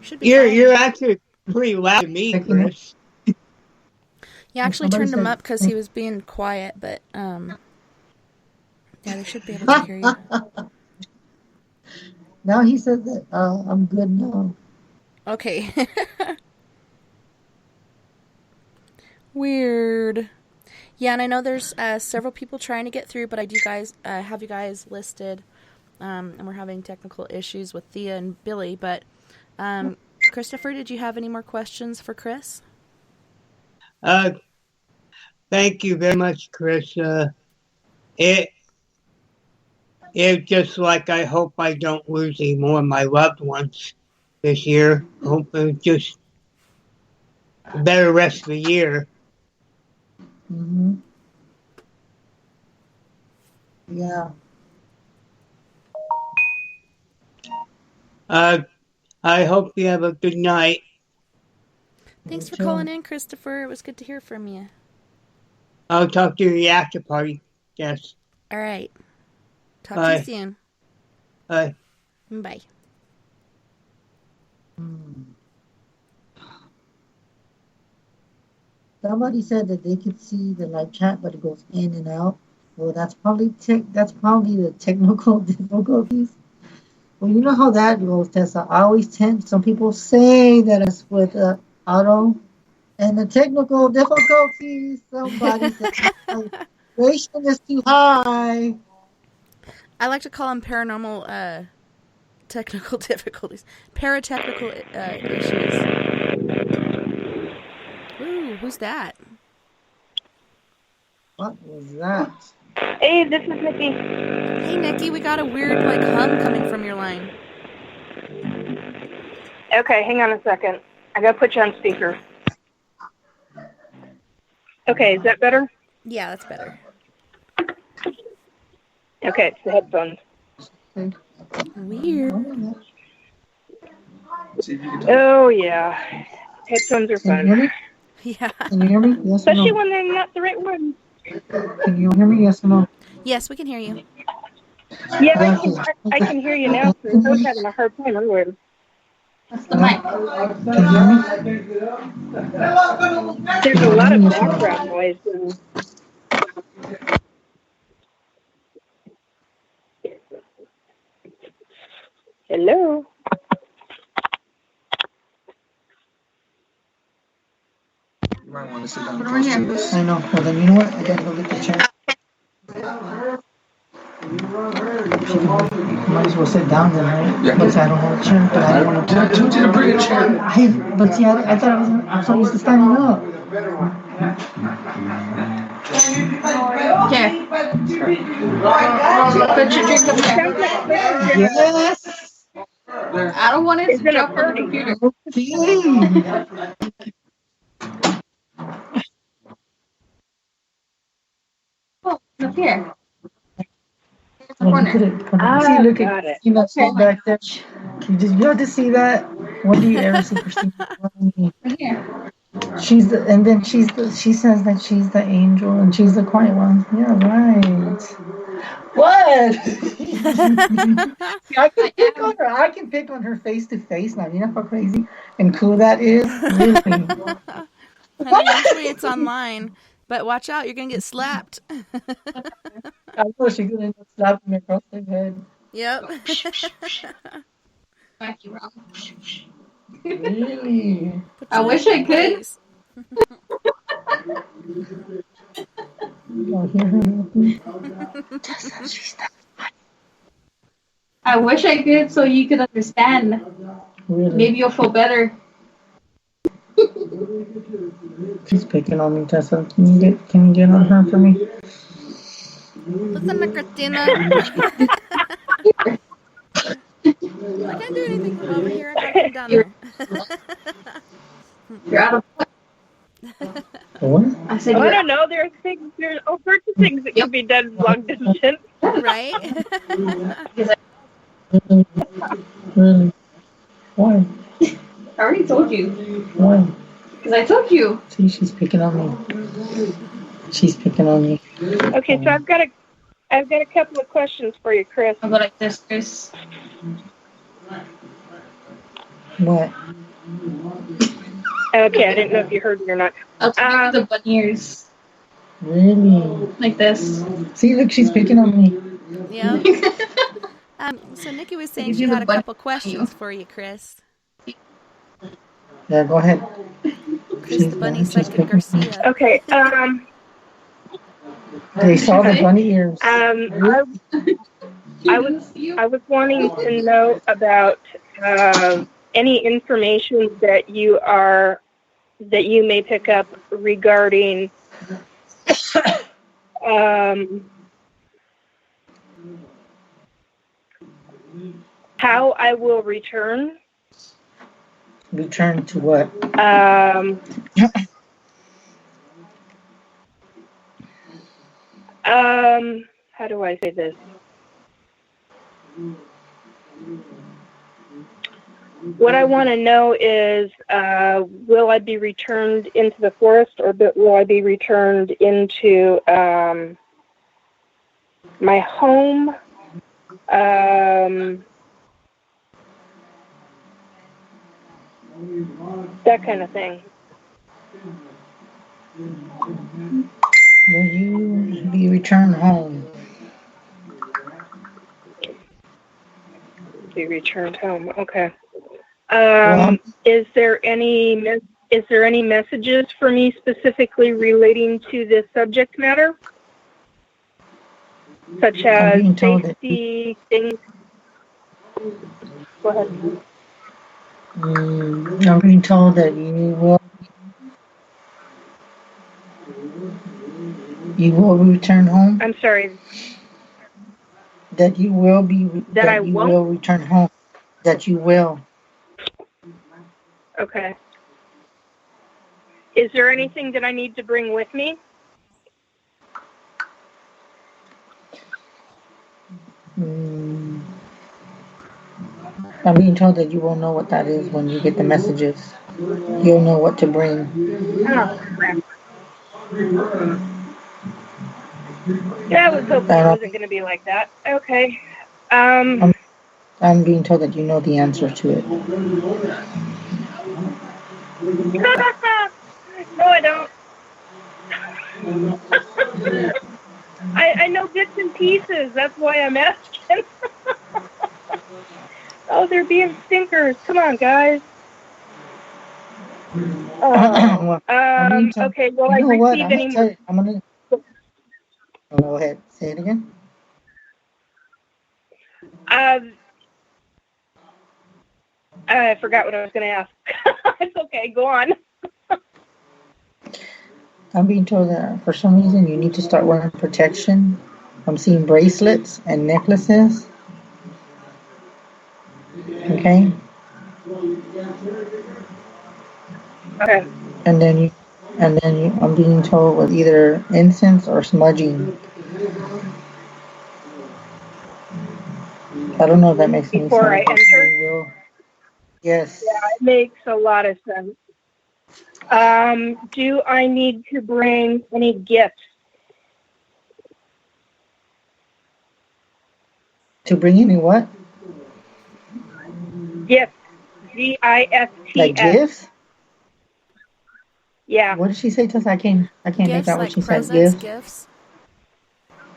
should be. You're actually pretty loud to me, Chris. Yeah, I actually turned him up because he was being quiet, but yeah, they should be able to hear you. Now he says that I'm good now. Okay. Weird. Yeah, and I know there's several people trying to get through, but I do have you guys listed, and we're having technical issues with Thea and Billy. But Christopher, did you have any more questions for Chris? Thank you very much, Chris. It's just like I hope I don't lose any more of my loved ones this year. Hope it's just a better rest of the year. Mm-hmm. Yeah. I hope you have a good night. Thanks for calling in, Christopher. It was good to hear from you. I'll talk to you at the after party. Yes. All right. Talk to you soon. Bye. Bye. Somebody said that they could see the live chat, but it goes in and out. Well, that's probably the technical difficulties. Well, you know how that goes, Tessa. I always some people say that it's with auto and the technical difficulties. Somebody said the vibration is too high. I like to call them paranormal technical difficulties. Paratechnical issues. Ooh, who's that? What was that? Hey, this is Nikki. Hey, Nikki, we got a weird hum coming from your line. Okay, hang on a second. I gotta put you on speaker. Okay, is that better? Yeah, that's better. Okay, it's the headphones. Weird. Oh, yeah. Headphones are fun. Yeah. Can you hear me? Yes or Especially no? when they're not the right one. Can you hear me? Yes or no? Yes, we can hear you. Yeah, I can hear you now. So I was having a hard time earlier. That's the mic. Can you hear me? There's a lot of background noise. Hello? You might want to sit down close to this. I know. Well, then you know what? I gotta go get the chair. Might as well sit down then, right? Yeah. But I don't have a chair. But I don't want to. I told you to bring a chair. But see, I thought I was used to standing up. Okay. Put your drink up there. Yes. I don't want it to drop on the computer. Okay. Oh, up here. Corner. See, look got at it. you know, back there. You have to see that. When do you ever see Christine? Right here. She says that she's the angel and she's the quiet one. Yeah, right. What? See, I can pick on her face to face now. You know how crazy and cool that is? Really. Honey, usually it's online, but watch out, you're going to get slapped. I know she's going to end up slapping me across the head. Yep. Back you wrong. Really? I wish I could. I wish I could so you could understand. Really? Maybe you'll feel better. She's picking on me, Tessa. Can you get on her for me? Listen, Christina. I can't do anything from over here. I gotta come down there. You're out of. What? I said, I don't know. There's all sorts of things that can be done long distance. Right? Really? Why? I already told you. Why? Because I told you. See, she's picking on me. She's picking on me. Okay, so I've got a couple of questions for you, Chris. I'll go like this, Chris. What? Okay, I didn't know if you heard me or not. I'll take the bunny ears. Really? Like this. See, look, she's picking on me. Yeah. So Nikki was saying she had a couple questions for you, Chris. Yeah, go ahead. Chris the Bunny, Psychic Garcia. Okay, They saw the bunny ears. I was wanting to know about any information that you may pick up regarding how I will return. Return to what? How do I say this? What I want to know is, will I be returned into the forest, or will I be returned into my home? That kind of thing. Will you be returned home? Be returned home. Okay. Well, Is there any messages for me specifically relating to this subject matter, such as being told safety things? Go ahead. I'm being told that you will return home. I'm sorry. That you will Won't? return home. That you will. Okay. Is there anything that I need to bring with me? I'm being told that you won't know what that is when you get the messages. You'll know what to bring. Oh, crap. Yeah, I was hoping it wasn't going to be like that. Okay. I'm being told that you know the answer to it. No, I don't. I know bits and pieces. That's why I'm asking. Oh, they're being stinkers. Come on, guys. Oh. Okay, will I receive any more? Go ahead. Say it again. I forgot what I was going to ask. It's okay. Go on. I'm being told that for some reason you need to start wearing protection. I'm seeing bracelets and necklaces. Okay. Okay. And then I'm being told with either incense or smudging. I don't know if that makes any sense. Before I enter? Yes. Yeah, it makes a lot of sense. Do I need to bring any gifts? To bring any what? Gifts. GIFTS. Like gifts? Yeah. What did she say, Tess? I can't make out what she said. Gifts.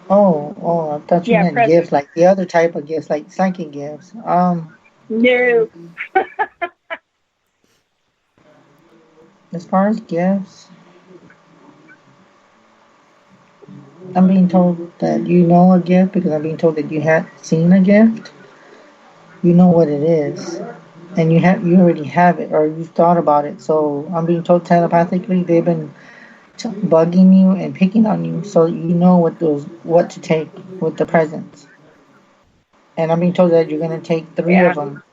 Oh, I thought you meant presents. gifts, like the other type of gifts, like psychic gifts. No. As far as gifts, I'm being told that you know a gift because I'm being told that you had seen a gift. You know what it is, and you already have it, or you've thought about it. So I'm being told telepathically they've been bugging you and picking on you, so you know what to take with the presents. And I'm being told that you're gonna take 3 of them.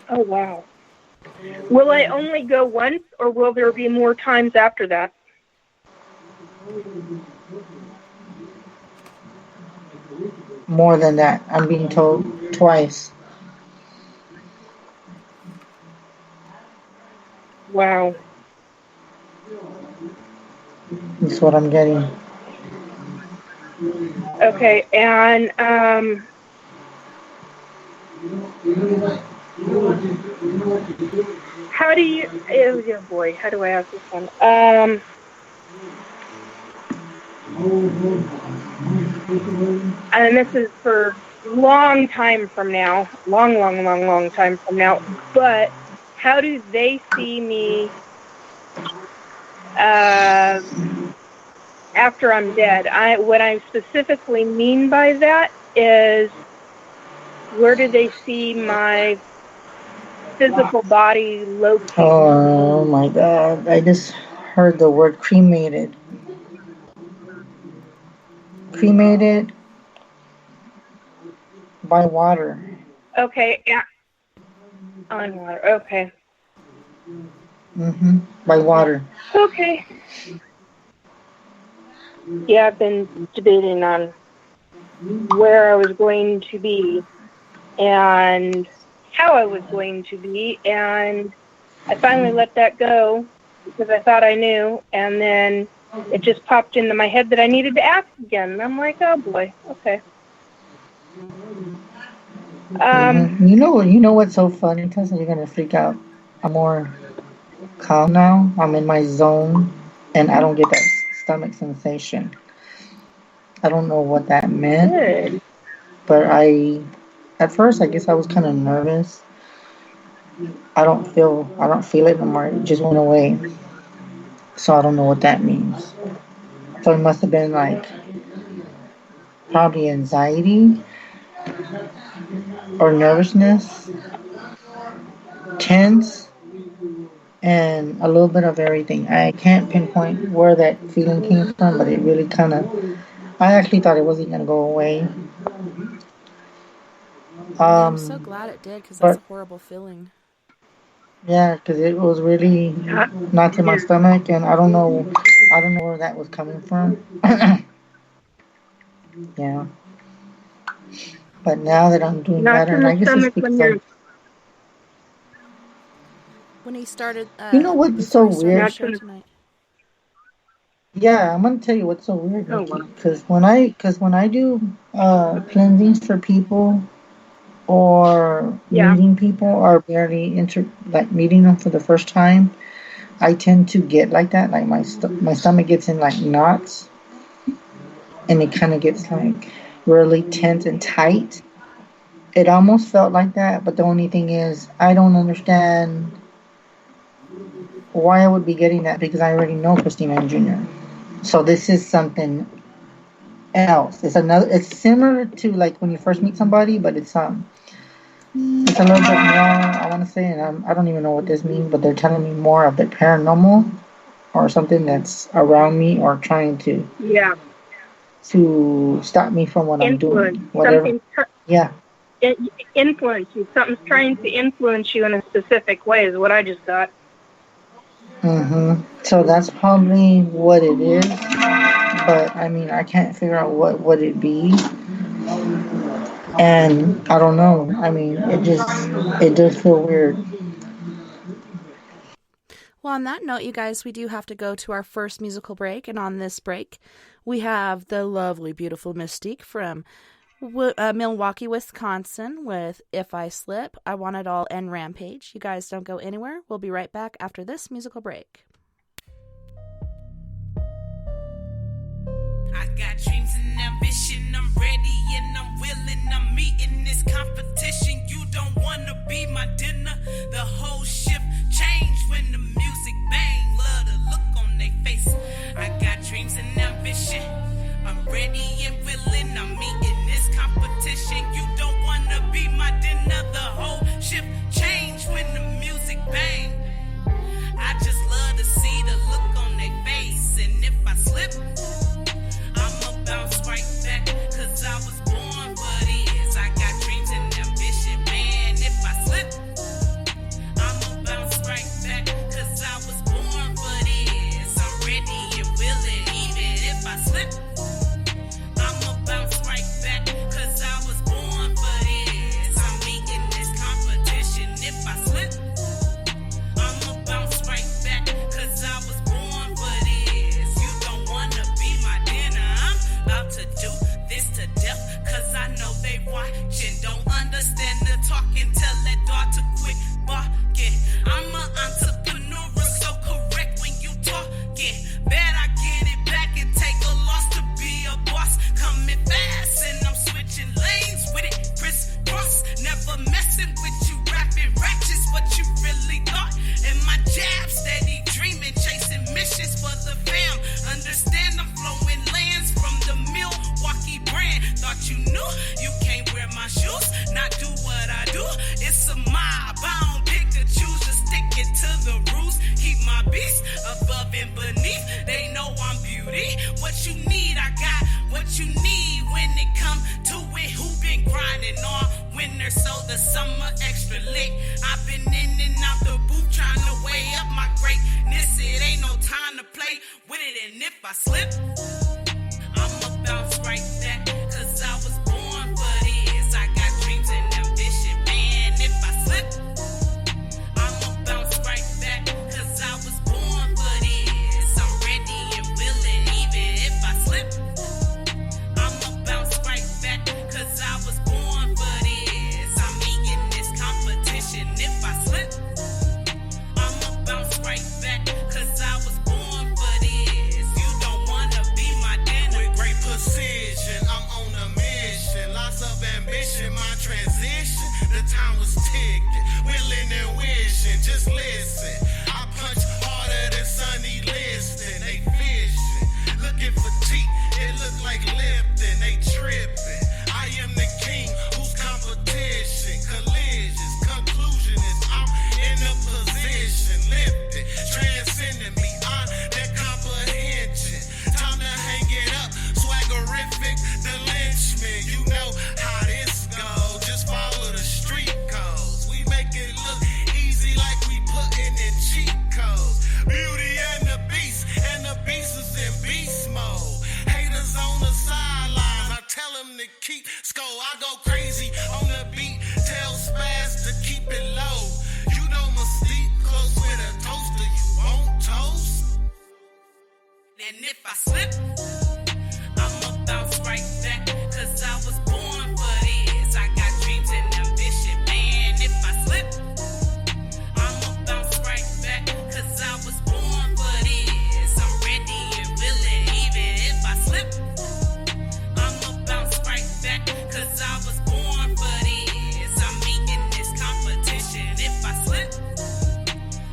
Oh, wow. Will I only go once, or will there be more times after that? More than that. I'm being told twice. Wow. That's what I'm getting. Okay, and how do you? Oh boy, how do I ask this one? And this is for long time from now, long time from now. But how do they see me after I'm dead? What I specifically mean by that is, where do they see my physical body located? Oh my God! I just heard the word cremated. Cremated by water. Okay, yeah. On water. Okay. By water. Okay. Yeah, I've been debating on where I was going to be. and how I was going to be. And I finally let that go because I thought I knew. And then it just popped into my head that I needed to ask again. And I'm like, oh boy, okay. You know what's so funny, Tessa? You're gonna freak out. I'm more calm now. I'm in my zone, and I don't get that stomach sensation. I don't know what that meant, Good. but at first, I guess I was kind of nervous. I don't feel it anymore. It just went away. So I don't know what that means. So it must have been like probably anxiety or nervousness, tense, and a little bit of everything. I can't pinpoint where that feeling came from, but it really kind of, I actually thought it wasn't going to go away. I'm so glad it did, because that's a horrible feeling. Yeah, because it was really knocked in my stomach, and I don't know where that was coming from. Yeah. But now that I'm doing better, I guess it's because when he started, you know what's so weird? Tonight. Yeah, I'm gonna tell you what's so weird, because when I do cleansings for people or meeting people or barely meeting them for the first time, I tend to get like that. Like my stomach gets in like knots, and it kind of gets like really tense and tight. It almost felt like that, but the only thing is I don't understand why I would be getting that, because I already know Christina and Junior. So this is something else. It's similar to like when you first meet somebody, but it's a little bit more, I want to say, and I don't even know what this means, but they're telling me more of the paranormal or something that's around me or trying to stop me from what I'm doing. Whatever. Influence you. Something's trying to influence you in a specific way is what I just got. So that's probably what it is. But I mean, I can't figure out what would it be. And I don't know. I mean, it does feel weird. Well, on that note, you guys, we do have to go to our first musical break. And on this break, we have the lovely, beautiful Mystique from Milwaukee, Wisconsin with If I Slip, I Want It All, and Rampage. You guys don't go anywhere. We'll be right back after this musical break. I got dreams and ambition, I'm ready and I'm willing, I'm meeting this competition. You don't wanna be my dinner. The whole shift changed when the music bang. Love the look on their face. I got dreams and ambition, I'm ready and willing, I'm meeting this competition. You don't wanna be my dinner. The whole shift changed when the music bang. I just love to see the look on their face. And if I slip, I'ma bounce right back, cause I was born for this. I got dreams and ambition, man. If I slip, I'ma bounce right back, cause I was born for this. I'm ready and willing, even if I slip, I'ma bounce right back, cause I was born for this. I'm meeting this competition. If I slip, I'ma bounce right back, cause I was born for this. You don't wanna be my dinner. I'm about to do this to death, cause I know they watching. Don't understand the talking, tell that dog to quit barking. I'm an entrepreneur, so correct when you talking. Bet I get it back and take a loss to be a boss. Coming fast and I'm switching lanes with it. Crisscross, never messing with you, rapping ratchets, what you really thought. And my jab steady dreaming, chasing missions for the fam. Understand I'm flowing lands from the Milwaukee brand. Thought you knew you can't wear my shoes, not do what I do. It's a mob, I don't pick or choose, to stick it to the rules. Keep my beast above and beneath. They know I'm beauty. What you need, I got what you need. When it come to it, who been grinding all winter, so the summer extra lit. I've been in and out the booth trying to weigh up my greatness. It ain't no time to play with it, and if I slip, I'ma bounce right back, cause I was born for this. I got dreams and ambition. I was born for this. I'm meeting this competition. If I slip, I'ma bounce right back, cause I was born for this. You don't wanna be my dinner. With great precision, I'm on a mission. Lots of ambition, my transition. The time was ticking, willing and wishing. Just listen, I punch harder than Sonny Liston. They fishing, looking for teeth. It look like Lipton. They tripping. I am the king. Who's competition? Collisions. Conclusion is I'm in a position. Lifted, transcending beyond their comprehension. Time to hang it up. Swaggerific, the lynchman. You know how this goes. Just follow the street codes. We make it look easy like we putting in cheat codes. Beauty and the beast is in beast mode. Haters on the sidelines, I tell them to keep score. I go crazy on the beat, tell Spaz to keep it low. You know Mystique, close with a toaster, you won't toast. And if I slip, I'ma bounce right back, cause I was born for this. I got dreams and ambition, man. If I slip, I'ma bounce right back, cause I was born for this. I'm ready and willing, even if I slip, I'ma bounce right back, cause I was born for this. I'm meeting this competition. If I slip,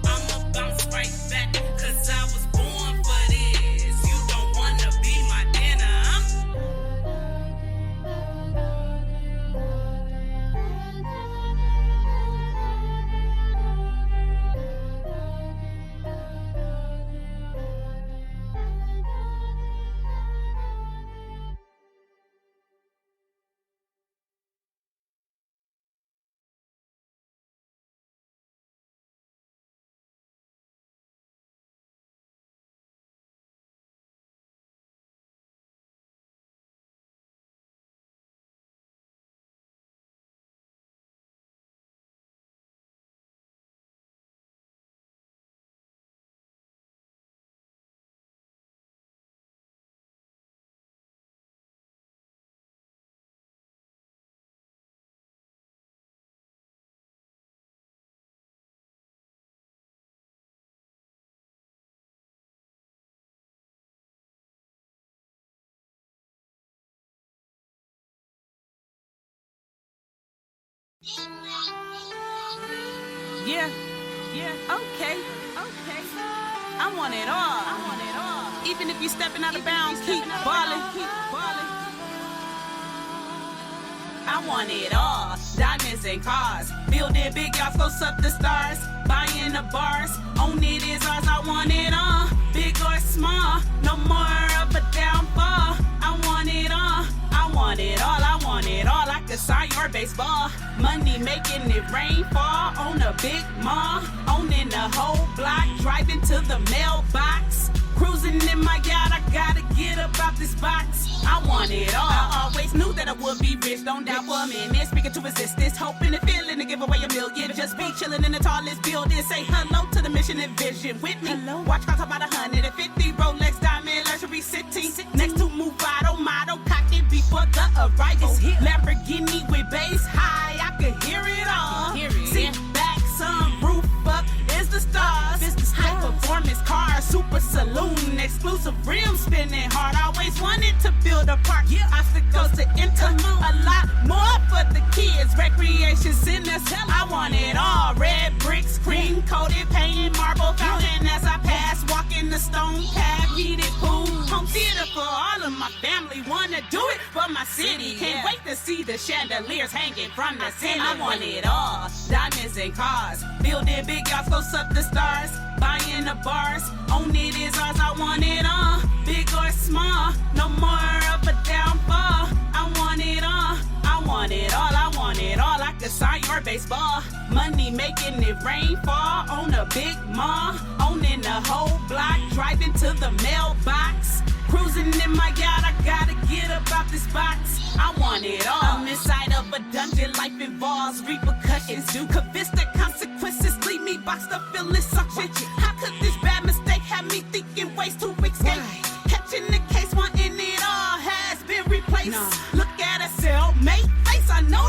I'ma bounce right back, cause I was born for this. You don't wanna be my dinner, huh? Yeah, okay. I want it all. Even if you stepping out of bounds, keep ballin'. I want it all. Diamonds and cars, building big yachts, close up the stars, buying the bars. Own it is ours. I want it all, big or small. No more of a downfall. I want it all. I want it all. I want it all. I could sign your baseball. Money making it rain fall on a big mall. Owning the whole block, driving to the mailbox. Cruising in my yacht, I gotta get up out this box. I want it all. I always knew that I would be rich. Don't doubt for a minute. Speaking to existence, hoping and feeling to give away a million. Just be chilling in the tallest building. Say hello to the mission and vision with me. Hello. Watch cost about 150 Rolex diamond luxury sitting next to Movado model cocked before the arrival. Lamborghini with bass high, I can hear it all. Sit back, sun roof up is the stars. High performance cars, super saloon, exclusive rims spinning hard. Always wanted to build a park. Obstacles to enter, a lot more for the kids. Recreation centers, I want it all. Red bricks, cream coated, painted marble fountain as I pass. Walking the stone path, heated pool, home theater for all of my family. Wanna do it for my city. Can't wait to see the chandeliers hanging from the ceiling. I want it all. Diamonds and cars, building big yachts, close up the stars, buying the bars. Own it is ours. I want it all, big or small. No more of a downfall. I want it all. I want it all. I want it all. I could sign your baseball. Money making it rain fall on a big mall. Owning the whole block, driving to the mailbox. Cruising in my yacht, I gotta get up out this box. I want it all. I'm inside of a dungeon, life involves repercussions. Convinced that consequences leave me boxed up, feeling suction. How could this bad mistake have me thinking ways to escape? Catching the case, wanting it all has been replaced. Look at a cellmate.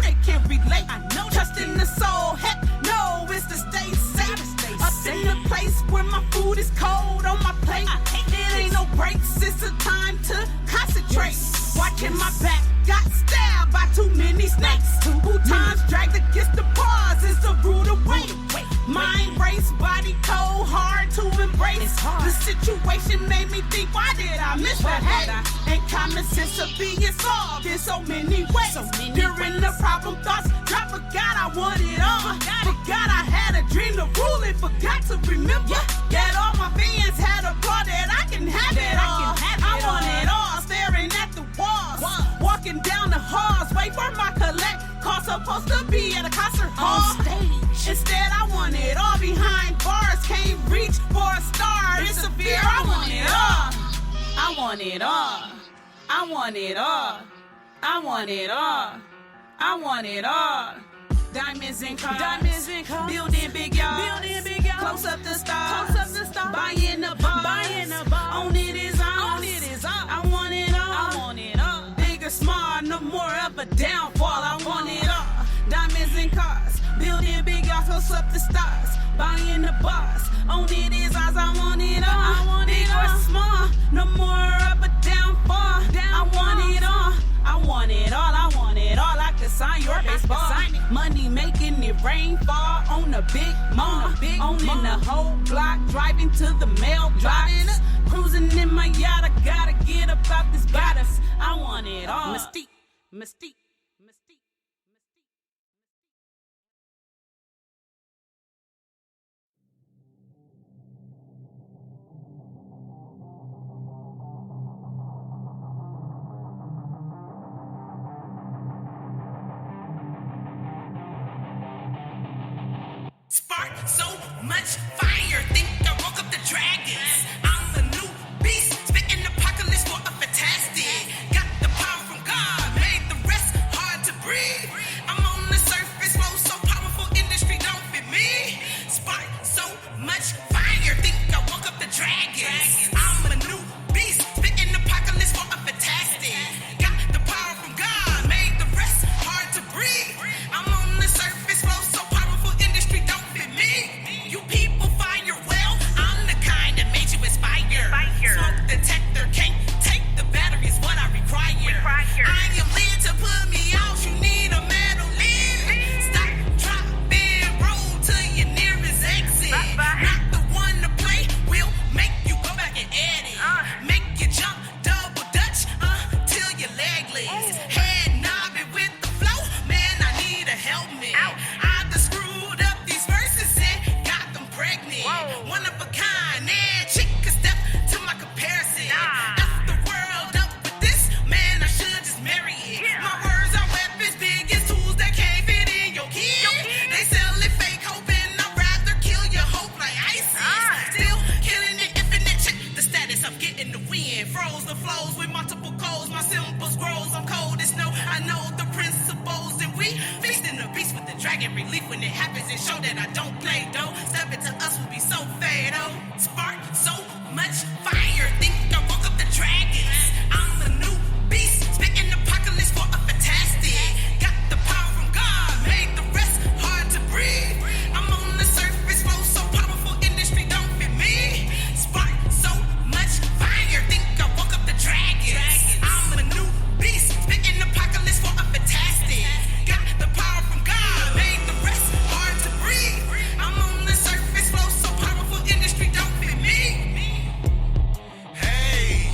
they can relate. I know trust in the soul. Heck no, it's to stay safe. Up in the place where my food is cold on my plate. It ain't no breaks, it's a time to concentrate. Watching my back, got stabbed by too many snakes. 2 times dragged against the bars is a rude away. Mind race, body cold, hard to embrace. The situation made me think, why did I miss that? Hey, and common sense of being solved in so many ways. During the problem thoughts, I forgot I want it all. Forgot I had a dream to rule it, forgot to remember that all my fans had a thought that I can have it all. I want it all, staring at the walls, walking down the halls, wait for my collect call, supposed to be at a concert hall. Instead, I want it all behind bars, can't reach for a star. It's a fear, I want it all. I want it all. I want it all. I want it all. I want it all. Diamonds and cars, building big yards, close up the stars, buying the bars, on it is on, I want it all, big or small, no more of a downfall, I want it all, diamonds and cars, building big yards, close up the stars, buying the bars, on it is ours, I want it all, big or small, no more of a downfall, I want it all. I want it all, I want it all. I could sign your baseball. Money making it rain fall on a big mama. Owning the whole block, driving to the mailbox. Cruising in my yacht, I gotta get up out this bodice. I want it all. Mystique, mystique. Spark so much fire, think I woke up the dragons. I'm the new beast, spitting apocalypse for a fantastic. Got the power from God, made the rest hard to breathe. I'm on the surface, flow so powerful, industry don't fit me. Spark so much fire, think I woke up the dragons. I'm a new beast, spitting apocalypse for a fantastic. Got the power from God, made the rest hard to breathe. I'm on the surface, flow so powerful, industry don't fit me. You people fire well, I'm the kind that made you inspire. Smoke detector can't take the battery is what I require. I am led to put me out, you need a metal lid. Stop, drop, and roll to your nearest exit. Not the one to play, will make you go back and edit. Make you jump double dutch till your leg legs. Head knobbing with the flow, man, I need a helmet. I just screwed up these verses and got them pregnant. One of a kind, and chick could step to my comparison. F the world up with this, man, I should just marry it. My words are weapons, big as tools that can't fit in your kid. They sell it fake, hoping I'd rather kill your hope like ISIS. Still killing it, infinite, check the status, I'm getting the wind. Froze the flows with multiple codes, my symbols grows, I'm cold as snow. I know the principles, and we feasting the beast with the dragon relief. When it happens, it show that I don't play though. Step into us will be so fatal. Spark so much fire, think I woke up the dragons. I'm a new beast, spitting apocalypse for a fantastic. Got the power from God, made the rest hard to breathe. I'm on the surface, flow so powerful, industry don't fit me. Spark so much fire, think I woke up the dragons. I'm a new beast, spitting apocalypse for a fantastic. Got the power from God, made the rest hard to breathe. I'm on the surface, flow so powerful, industry don't fit me. Hey,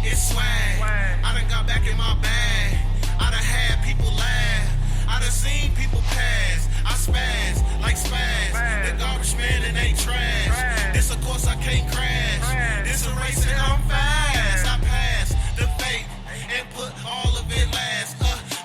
it's swag. I done got back in my bag. I done had people laugh. I done seen people pass. I spaz like spaz. The garbage man and they trash. This of course I can't crash. This a race and I'm fast. I pass the fake and put all of it last.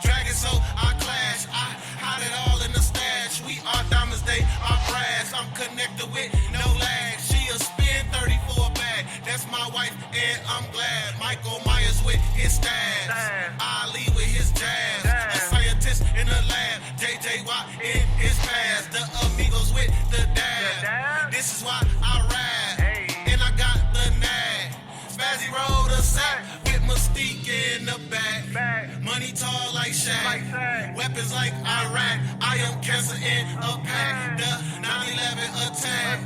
Dragon so I clash. I hide it all in the stash. We are diamonds, they are brass. I'm connected with no lag. She a spin 34 bag. That's my wife and I'm glad. Michael Myers with his stabs. Ali with his jabs. A scientist in the lab. JJ Watt in his past. The amigos with the dab. This is why I rap. And I got the nag. Spazzy rolled a sack with Mystique in the back. Money tall like Shaq. Weapons weapons like Iraq. I am cancer in a pack. The 9/11 attack.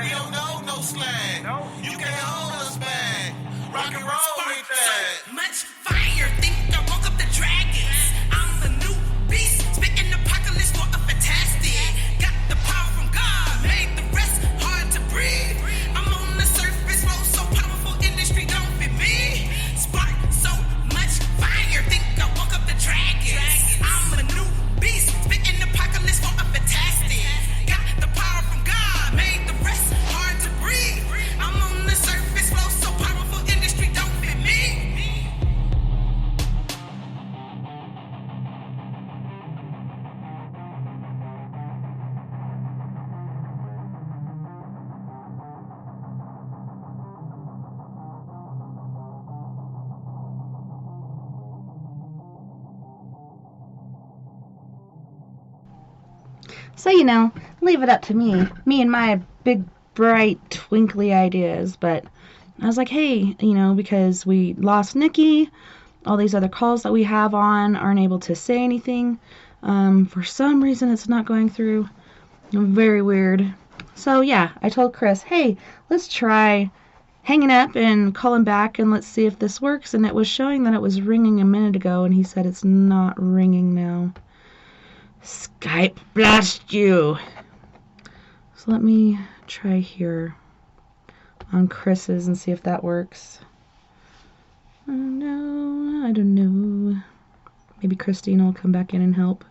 We don't know no slack. You can't hold us back. Rock and roll with that. So much fire, think I woke up the dragons. I'm the new beast, spitting apocalypse for a fantastic. Got the power from God, made the rest hard to breathe. I'm on the surface, flow so powerful, industry don't fit me. Spark so much fire, think I woke up the dragons. I'm a new beast, spitting apocalypse for a fantastic. Got the power from God, made the rest hard to breathe. I'm on the surface, flow so powerful, industry don't fit me. So, you know, leave it up to me and my big, bright, twinkly ideas. But I was like, hey, you know, because we lost Nikki, all these other calls that we have on aren't able to say anything. For some reason, it's not going through. Very weird. So, yeah, I told Chris, hey, let's try hanging up and calling back and let's see if this works. And it was showing that it was ringing a minute ago, and he said it's not ringing now. Skype blast you. So let me try here on Chris's and see if that works. Oh no, I don't know. Maybe Christine will come back in and help.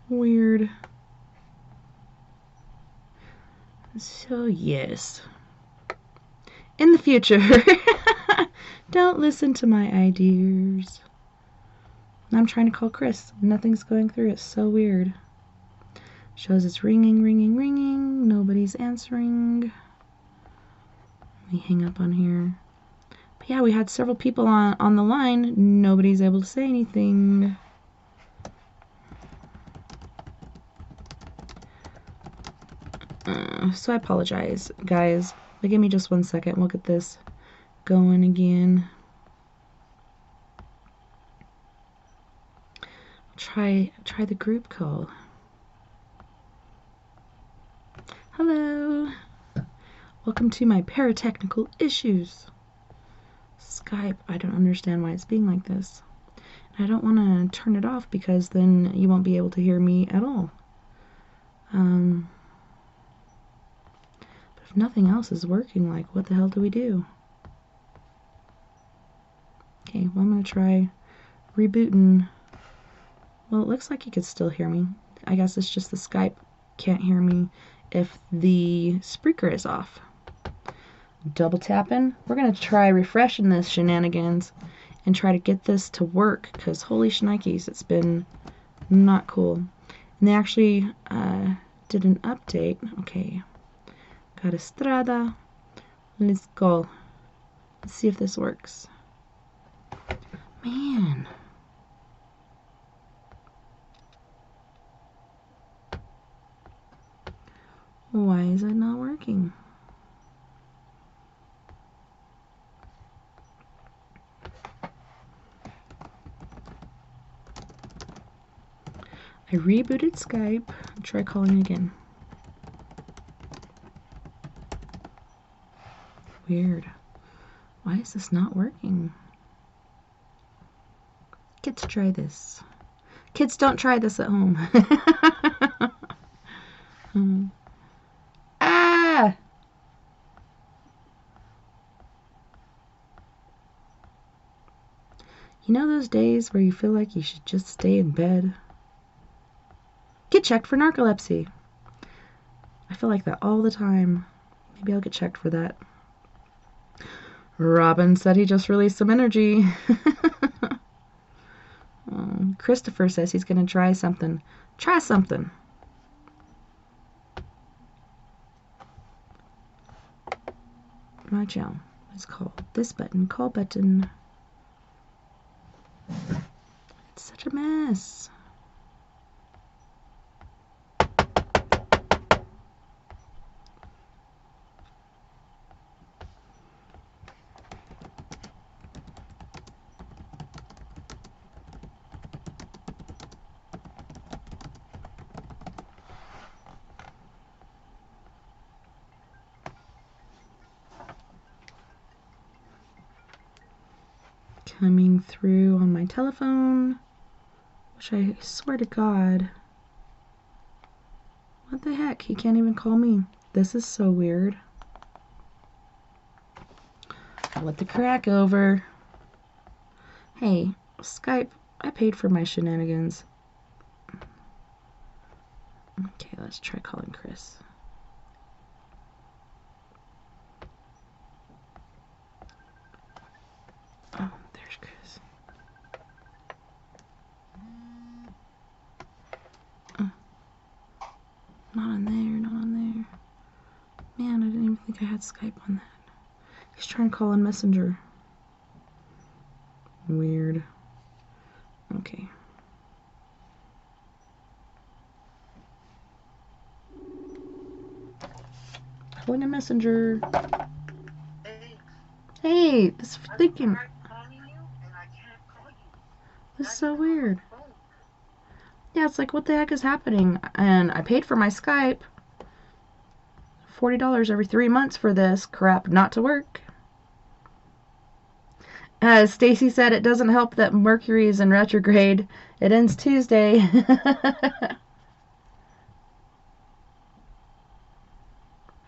Weird. So yes. In the future, don't listen to my ideas. I'm trying to call Chris. Nothing's going through. It's so weird. Shows it's ringing, ringing, ringing. Nobody's answering. Let me hang up on here. But yeah, we had several people on the line. Nobody's able to say anything. So I apologize, guys. But give me just 1 second. We'll get this going again. Try the group call. Hello. Welcome to my paratechnical issues. Skype, I don't understand why it's being like this. And I don't want to turn it off because then you won't be able to hear me at all. But if nothing else is working, like, what the hell do we do? Okay, well, I'm going to try rebooting. Well, it looks like you could still hear me. I guess it's just the Skype can't hear me if the speaker is off. Double tapping. We're going to try refreshing this shenanigans and try to get this to work because holy shnikes, it's been not cool. And they actually did an update. Okay. Got Estrada. Let's go. Let's see if this works. Man. Why is it not working? I rebooted Skype. I'll try calling again. Weird. Why is this not working? Kids, try this. Kids, don't try this at home. Ah! You know those days where you feel like you should just stay in bed? Get checked for narcolepsy. I feel like that all the time. Maybe I'll get checked for that. Robin said he just released some energy. Christopher says he's going to try something. Try something. Right now, it's called this button. Call button. It's such a mess. coming through on my telephone, which I swear to God. What the heck? He can't even call me. This is so weird. Let the crack over. Hey, Skype, I paid for my shenanigans. Okay, let's try calling Chris. Oh, there's Chris. Not on there, not on there. Man, I didn't even think I had Skype on that. He's trying to call in Messenger. Weird. Okay. Calling a Messenger. Hey, this freaking... This is so weird. Yeah, it's like, what the heck is happening? And I paid for my Skype. $40 every 3 months for this crap not to work. As Stacy said, it doesn't help that Mercury is in retrograde. It ends Tuesday.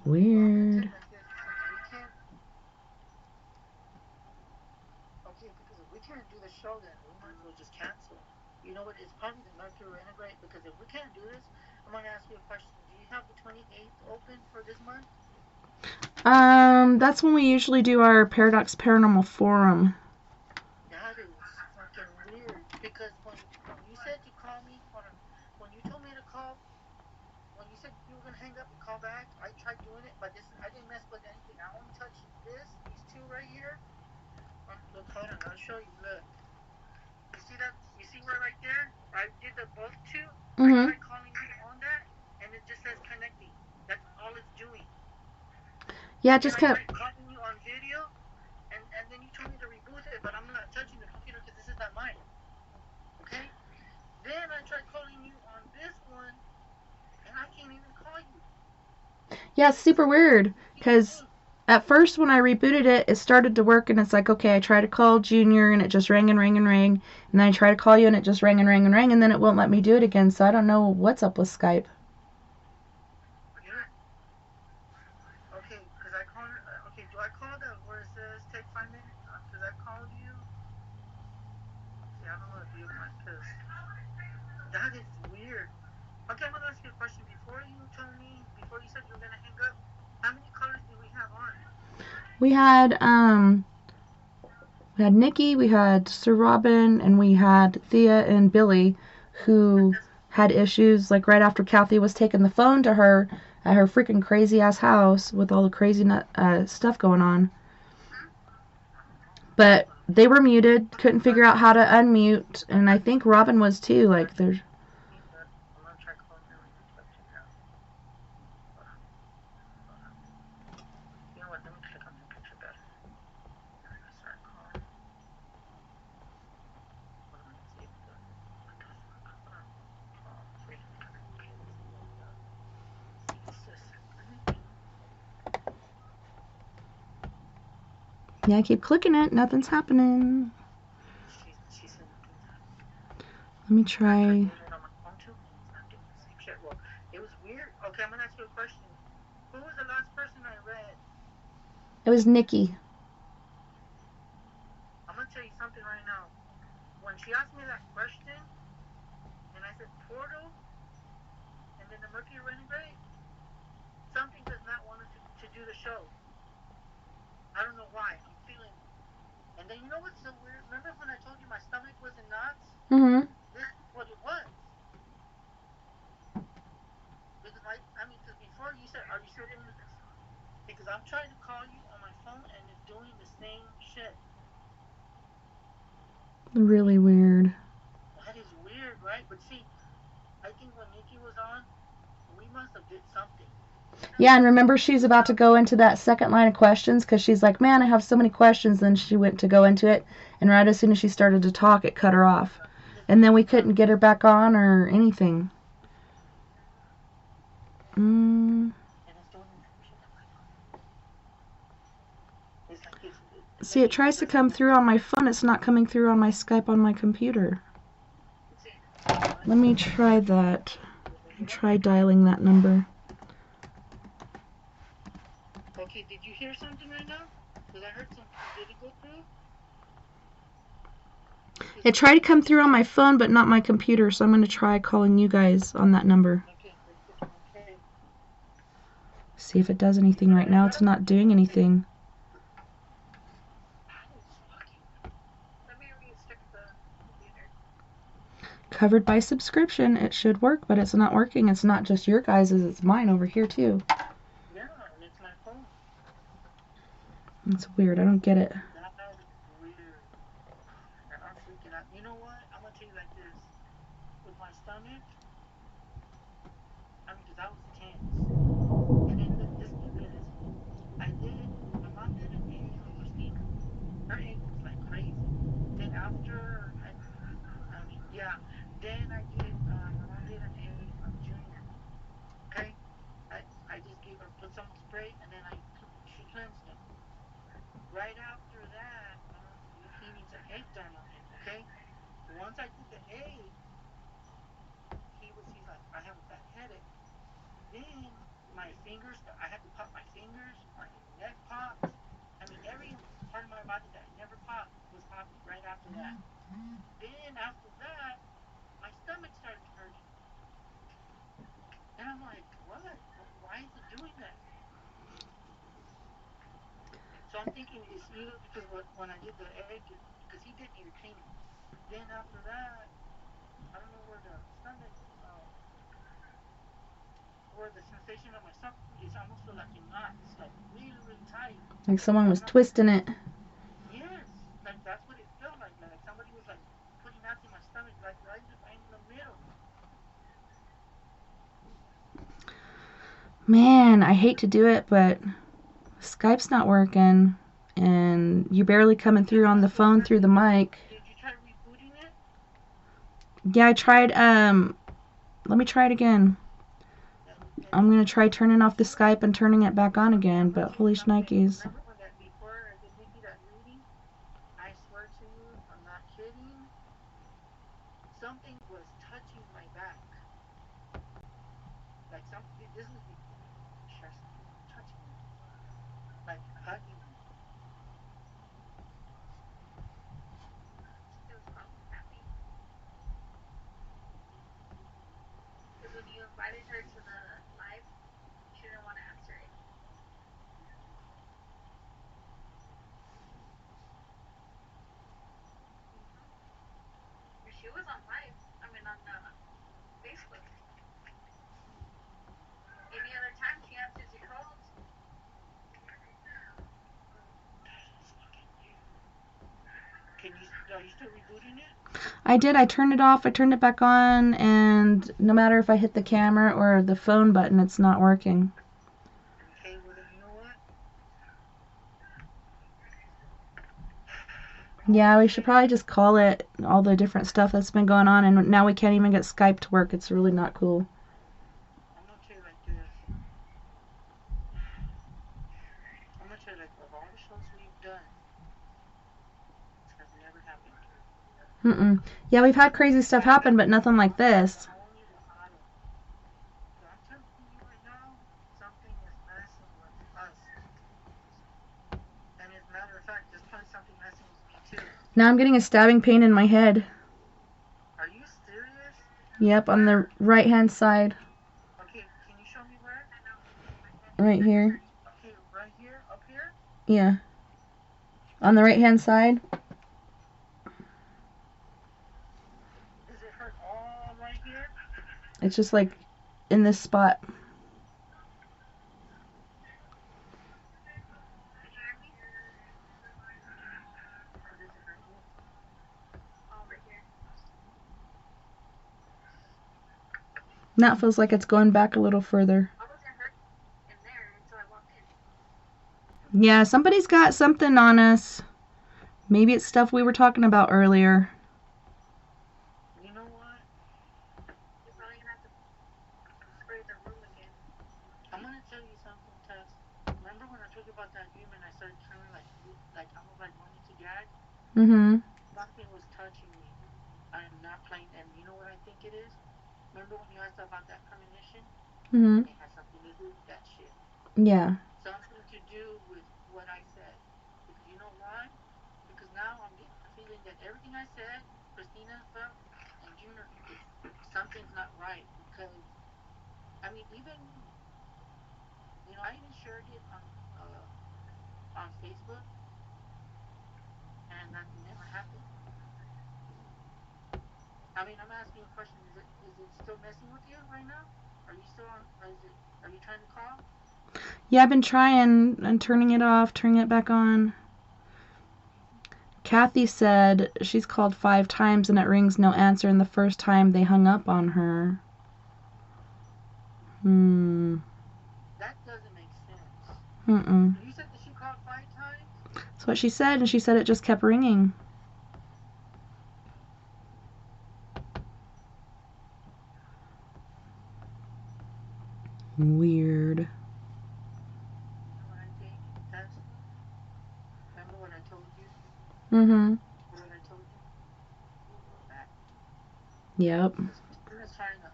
Weird. Okay, because if we can't do the show, then we might as well just cancel. You know what? It's probably the Mercury retrograde, because if we can't do this, I'm going to ask you a question. Do you have the 28th open for this month? That's when we usually do our Paradox Paranormal Forum. That is fucking weird, because when you said to call me, when you told me to call, when you said you were going to hang up and call back, I tried doing it, but I didn't mess with anything. I only touched these two right here. Look, hold on, I'll show you. Look. You see that? You see where right there? I did the both two. I tried calling you on that, and it just says connecting. That's all it's doing. Yeah, it just kept... I tried calling you on video, and then you told me to reboot it, but I'm not touching the computer because this is not mine. Okay? Then I tried calling you on this one, and I can't even call you. Yeah, it's super weird, because at first when I rebooted it, it started to work, and it's like, okay, I try to call Junior, and it just rang and rang and rang, and then I try to call you, and it just rang and rang and rang, and then it won't let me do it again, so I don't know what's up with Skype. Okay, because I called, okay, do I call that where it says take 5 minutes? Because I called you. See, I don't know if you might, because that is weird. Okay, I'm going to ask you a question. Before you said you were going to hang up, how many callers did we have on? We had Nikki, we had Sir Robin, and we had Thea and Billy, who had issues, like right after Kathy was taking the phone to her at her freaking crazy ass house with all the crazy stuff going on. But they were muted, couldn't figure out how to unmute, and I think Robin was too, like there's... I'm going to try calling her right now. You know what, let me click on the picture better. I'm going to start calling. Hold on, let's see if the... What the fuck? Hold on. Oh, freaking connect. What's this? Yeah, I keep clicking it, nothing's happening. She said nothing. Let me try... Well, it was weird. Okay, I'm going to ask you a question. Who was the last person I read? It was Nikki. I'm going to tell you something right now. When she asked me that question, and I said portal, and then the Mercury retrograde, something does not want us to do the show. I don't know why. I'm feeling it. And then you know what's so weird? Remember when I told you my stomach was in knots? Mm-hmm. This is what it was. Because because before you said, are you still doing this? Because I'm trying to call you on my phone and it's doing the same shit. Really weird. That is weird, right? But see, I think when Nikki was on, we must have did something. Yeah, and remember she's about to go into that second line of questions because she's like, man, I have so many questions. Then she went to go into it, and right as soon as she started to talk, it cut her off. And then we couldn't get her back on or anything. See, it tries to come through on my phone. It's not coming through on my Skype on my computer. Let me try that. Try dialing that number. Okay, did you hear something right now? Because I heard something. Did it go through? It tried to come through on my phone, but not my computer, so I'm going to try calling you guys on that number. Okay. See if it does anything. Right now, it's not doing anything. Covered by subscription. It should work, but it's not working. It's not just your guys', it's mine over here, too. Yeah, and it's my phone. It's weird. I don't get it. That is weird. And I'm freaking out. You know what? I'm going to tell you like this. With my stomach, I mean, because I was tense. And then listen to this. My mom did an egg on Christina. Her egg was like crazy. Then after, I mean, yeah. Then I did, my mom did an egg on Junior. Okay? I just gave her, put some spray, and then she cleansed him. Right after that, my mom, he needs an egg done on him, okay? Once I did the egg, he's like, I have a bad headache. Then my fingers, I had to pop my fingers, my neck popped. I mean, every part of my body that I never popped was popping right after that. Then after that, my stomach started hurting. And I'm like, what? Why is it doing that? So I'm thinking it's either because when I did the egg, because he did need a cleaning. Then after that, I don't know where the stomach, where the sensation of my stomach, it's almost feel like in knots, like really, really tight. Like someone was twisting it. Yes, like that's what it felt like somebody was like putting knots in my stomach, like right in the middle. Man, I hate to do it, but Skype's not working, and you're barely coming through on the phone through the mic. Did you try rebooting it? Yeah, I tried, let me try it again. I'm gonna try turning off the Skype and turning it back on again, but holy shnikes. Remember when that before I did Nikki that reading? I swear to you, I'm not kidding. Something was touching my back. Like something, this was just touching me. Like hugging me. It was probably happy. Because when you invited her to the live, she didn't want to answer it. She was on live. I mean, on Facebook. Any other time she answers your calls. Are you still rebooting it? I did. I turned it off. I turned it back on, and no matter if I hit the camera or the phone button, it's not working. Okay, well then you know what? Yeah, we should probably just call it all the different stuff that's been going on, and now we can't even get Skype to work. It's really not cool. I'm gonna tell you like this. I'm gonna tell you like of all the shows we've done, this has never happened. Yeah, we've had crazy stuff happen, but nothing like this. Only the auto. So I'm telling you right now, something is messing with us. And as a matter of fact, there's probably something messing with me too. Now I'm getting a stabbing pain in my head. Are you serious? Yep, on the right-hand side. Okay, can you show me where? Right here. Okay, right here? Up here? Yeah. On the right-hand side. Does it hurt all right here? It's just like in this spot. Now it feels like it's going back a little further. Yeah, somebody's got something on us. Maybe it's stuff we were talking about earlier. You know what? You're probably gonna have to spray the room again. I'm gonna tell you something, Tess. Remember when I told you about that dream and I started feeling like like I was like wanting to gag. Mm-hmm. Something was touching me. I am not playing, and you know what I think it is? Remember when you asked about that premonition? Mm-hmm. It has something to do with that shit. Yeah. Something to do with what I said. Because you know why? Because now I'm getting the feeling that everything I said, Christina felt, and Junior, something's not right. Because, I mean, even, I even shared it on Facebook, and nothing ever happened. I mean, I'm asking you a question. Is it still messing with you right now? Are you still on, or are you trying to call? Yeah, I've been trying and turning it off, turning it back on. Kathy said she's called 5 times and it rings no answer, and the first time they hung up on her. That doesn't make sense. Mm-mm. You said that she called 5 times? That's what she said, and she said it just kept ringing. Weird. You know what I think? Remember what I told you? Mm-hmm. What I told you? That. Yep. Because Christina's trying to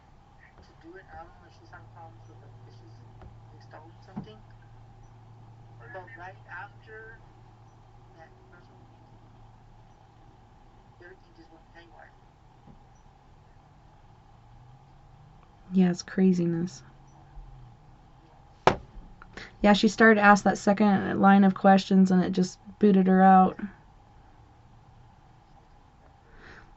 do it. I don't know if she's having problems with it, if she's installing something. But right after that first one, everything just went haywire. Yeah, it's craziness. Yeah, she started to ask that second line of questions and it just booted her out.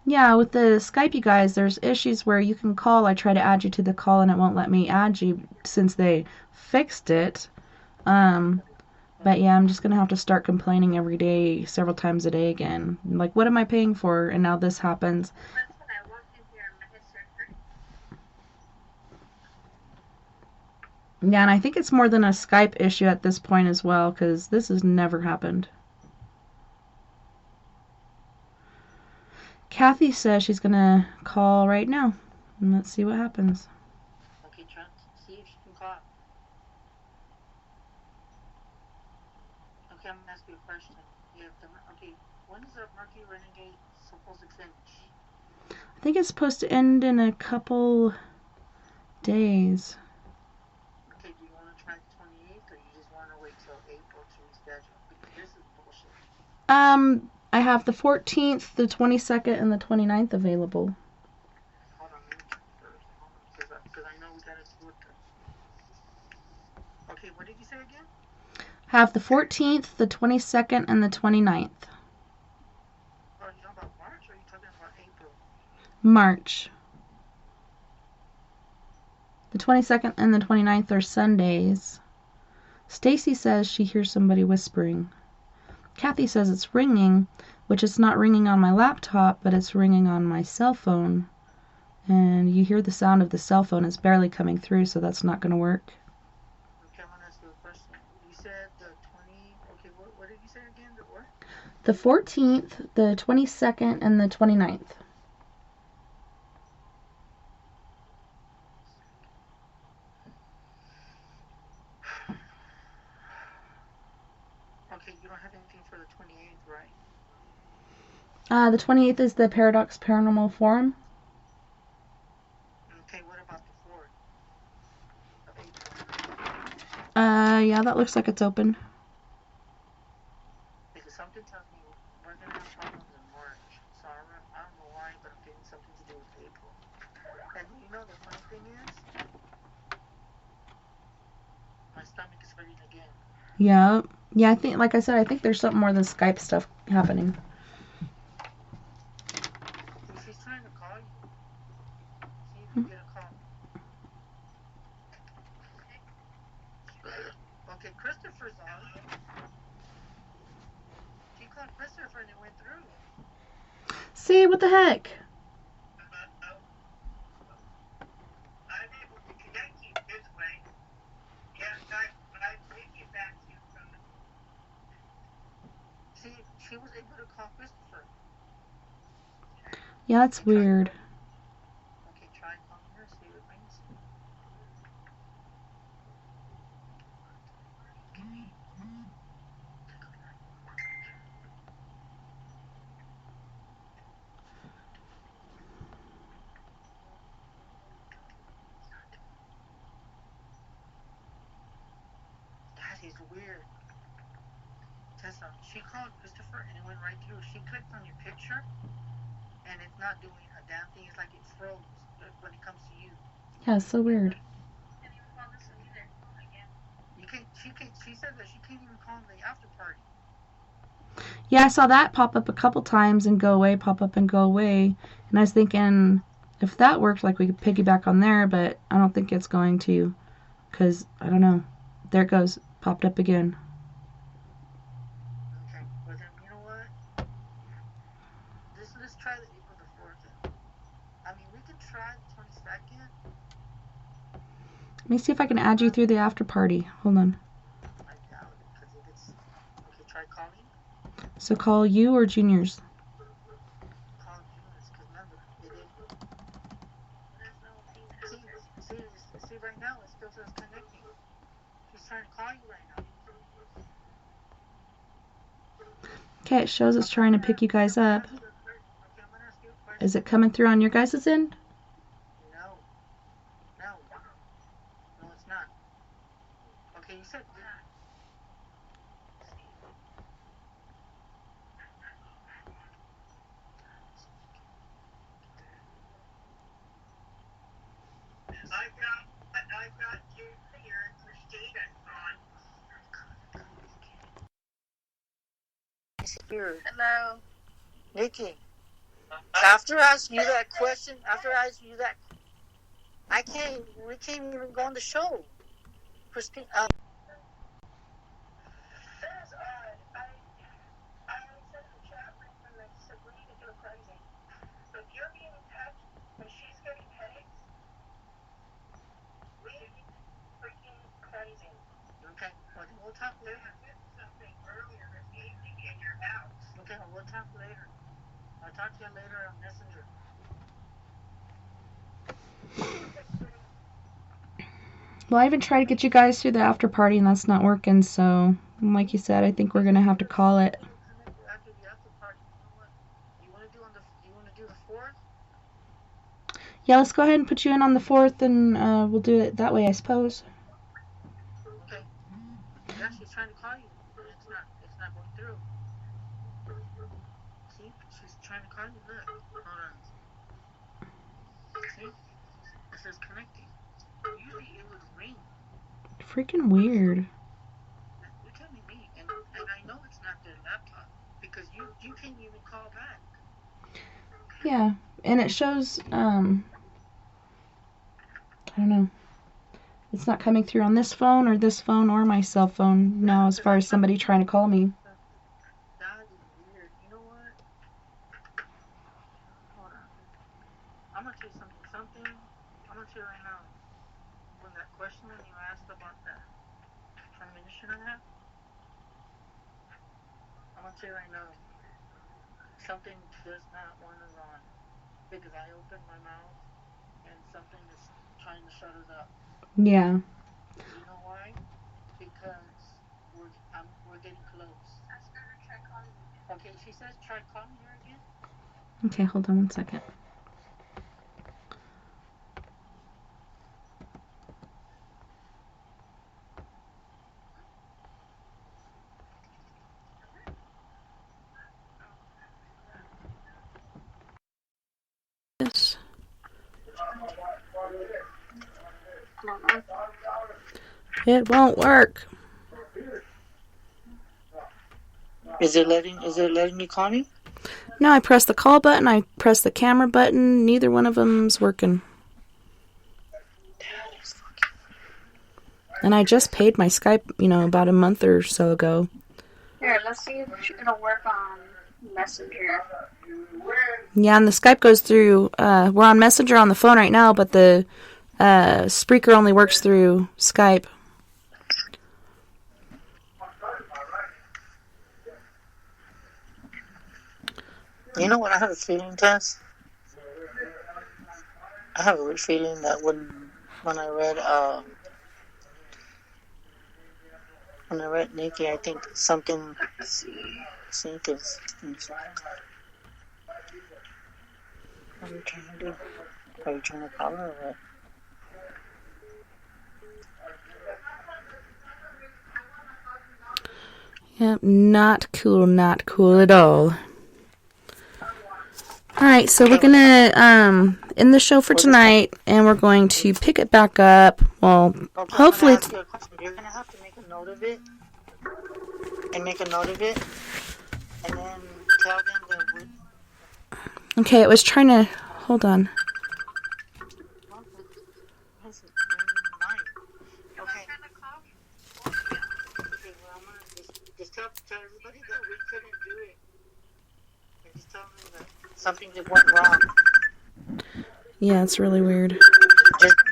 Yeah, with the Skype, you guys, there's issues where you can call. I try to add you to the call and it won't let me add you since they fixed it. But yeah, I'm just going to have to start complaining every day, several times a day again. Like, what am I paying for? And now this happens. Yeah, and I think it's more than a Skype issue at this point as well, because this has never happened. Kathy says she's going to call right now. And let's see what happens. Okay, try to see if she can call. Okay, I'm going to ask you a question. Okay, when is the Mercury Renegade supposed to finish? I think it's supposed to end in a couple days. Okay, do you want to try the 28th, or you just want to wait till April to reschedule? Because this is bullshit. I have the 14th, the 22nd, and the 29th available. Hold on, let me check first. Hold on, because I know we got to do it. Okay, what did you say again? Have the 14th, the 22nd, and the 29th. Are you talking about March, or are you talking about April? March. The 22nd and the 29th are Sundays. Stacy says she hears somebody whispering. Kathy says it's ringing, which is not ringing on my laptop, but it's ringing on my cell phone. And you hear the sound of the cell phone. It's barely coming through, so that's not going to work. Okay, I'm going to ask you a question. You said the 20... Okay, what did you say again? The what? The 14th, the 22nd, and the 29th. Okay, you don't have anything for the 28th, right? The 28th is the Paradox Paranormal Forum. Okay, what about the 4th of April? Yeah, that looks like it's open. Because something tells me we're going to have problems in March. So I don't know why, but I'm getting something to do with April. And you know the funny thing is, my stomach is hurting again. Yeah. Yeah, I think, like I said, I think there's something more than Skype stuff happening. She's trying to call you. See if you get a call. Okay, Christopher's on. She called Christopher and it went through. See, what the heck? I'm able to connect you this way. Yeah, I bring you back to you from the... See, she was able to call Christopher. Yeah, that's weird. Okay, try calling her, see if it rings. she called Christopher and it went right through. She clicked on your picture and it's not doing a damn thing. It's like it froze when it comes to you. Yeah, it's so weird. Can't even call this one either. Again. She said that she can't even call the after party. Yeah, I saw that pop up a couple times and go away, pop up and go away. And I was thinking, if that worked, like we could piggyback on there, but I don't think it's going to. Because, I don't know. There it goes. Popped up again. Okay, well then, you know what? Let's try the April the 4th. I mean, we could try the 22nd. Let me see if I can add you through the after party. Hold on. I doubt it, because if it's... Okay, try calling. So call you or Juniors? Call Juniors, because remember, it is... There's no thing See, right now, it still says connecting. She's trying to call you right now. Okay, it shows it's trying to pick you guys up. Okay, I'm going to ask you a question. Is it coming through on your guys' end? No, it's not. Okay, you said... I've got Junior and Christina on. Hello. Nikki, after I ask you that question, we can't even go on the show. Christine, That is odd. I sent a chat room and I disagreed to do crazy. So if you're being touched and she's getting headaches, leave freaking crazy. okay, well, we'll talk later. I did something earlier this evening in your house. Okay, well, we'll talk later. I'll talk to you later on Messenger. Well, I even tried to get you guys through the after party, and that's not working, so like you said, I think we're going to have to call it. After the after party, you know what? You want to do the 4th? Yeah, let's go ahead and put you in on the 4th, and we'll do it that way, I suppose. Okay. Yeah, she's trying to call you, but it's not going through. See? She's trying to call you. Look. Hold on. See? It says connecting. Usually it would ring. Freaking weird. You're telling me, and I know it's not their laptop because you can't even call back. Yeah, and it shows, I don't know. It's not coming through on this phone or my cell phone now as far as somebody trying to call me. That is weird. You know what? Hold on. I'm going to tell you something. I'm going to tell you right now. When that question when you asked about that premonition I have, I'm going to tell you right now. Something does not want to run because I opened my mouth and something is trying to shut us up. Yeah. You know why? Because we're getting close. Ask her to try calling you. Okay, she says try calling her again. Okay, hold on one second. Yes. It won't work. Is it letting me call you? No, I pressed the call button, I pressed the camera button, neither one of them's working. And I just paid my Skype, about a month or so ago. Here, let's see if it'll work on Messenger. Yeah, and the Skype goes through, we're on Messenger on the phone right now, but the speaker only works through Skype. You know what I have a feeling, Tess? I have a weird feeling that when I read Nikki, I think something sync is inside. What are you trying to do? Are you trying to call her or what? Yep, not cool at all. Alright, so we're gonna end the show for tonight, and we're going to pick it back up. Well, hopefully... You're gonna have to make a note of it. And make a note of it. And then tell them that we... Okay, it was trying to... Hold on. Tell everybody that we couldn't do it. And just tell them that something that went wrong. Yeah, it's really weird.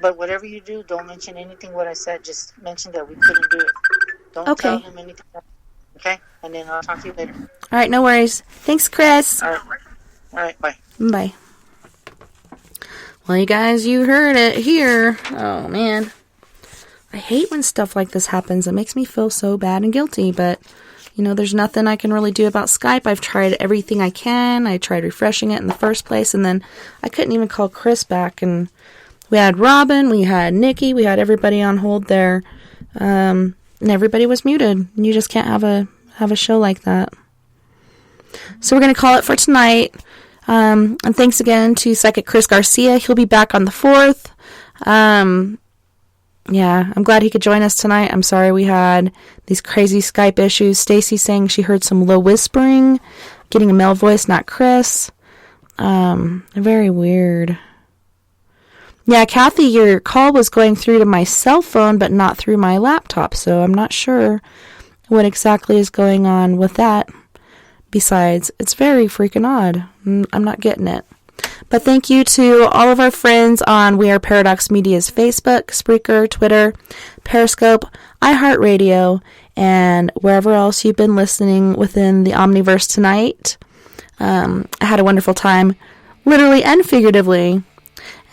But whatever you do, don't mention anything what I said. Just mention that we couldn't do it. Don't tell them anything. Okay? And then I'll talk to you later. All right, no worries. Thanks, Chris. All right, bye. Bye. Well, you guys, you heard it here. Oh, man. I hate when stuff like this happens. It makes me feel so bad and guilty, but... You know, there's nothing I can really do about Skype. I've tried everything I can. I tried refreshing it in the first place, and then I couldn't even call Chris back. And we had Robin, we had Nikki, we had everybody on hold there, and everybody was muted. You just can't have a show like that. So we're going to call it for tonight. And thanks again to Psychic Chris Garcia. He'll be back on the 4th. Yeah, I'm glad he could join us tonight. I'm sorry we had these crazy Skype issues. Stacy saying she heard some low whispering, getting a male voice, not Chris. Very weird. Yeah, Kathy, your call was going through to my cell phone, but not through my laptop, so I'm not sure what exactly is going on with that. Besides, it's very freaking odd. I'm not getting it. But thank you to all of our friends on We Are Paradox Media's Facebook, Spreaker, Twitter, Periscope, iHeartRadio, and wherever else you've been listening within the Omniverse tonight. I had a wonderful time, literally and figuratively.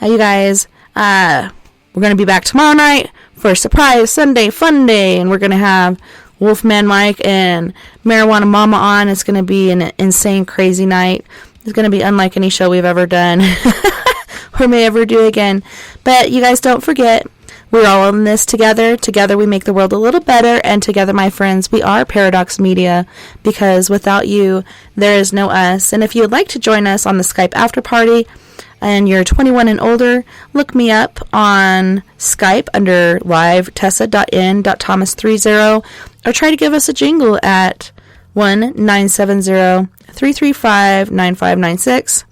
You guys, we're going to be back tomorrow night for a surprise Sunday fun day, and we're going to have Wolfman Mike and Marijuana Mama on. It's going to be an insane, crazy night. It's going to be unlike any show we've ever done or may ever do again. But you guys don't forget, we're all in this together. Together we make the world a little better. And together, my friends, we are Paradox Media, because without you, there is no us. And if you would like to join us on the Skype after party and you're 21 and older, look me up on Skype under live tessa.n.thomas30, or try to give us a jingle at 1-970-335-9596.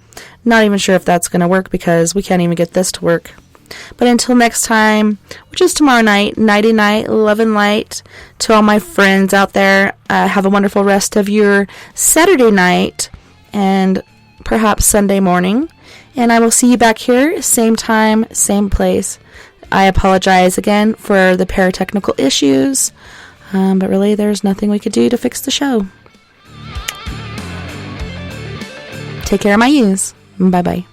Not even sure if that's going to work because we can't even get this to work. But until next time, which is tomorrow night, nighty night, love and light to all my friends out there. Have a wonderful rest of your Saturday night and perhaps Sunday morning. And I will see you back here, same time, same place. I apologize again for the paratechnical issues. But really, there's nothing we could do to fix the show. Take care of my yous. Bye-bye.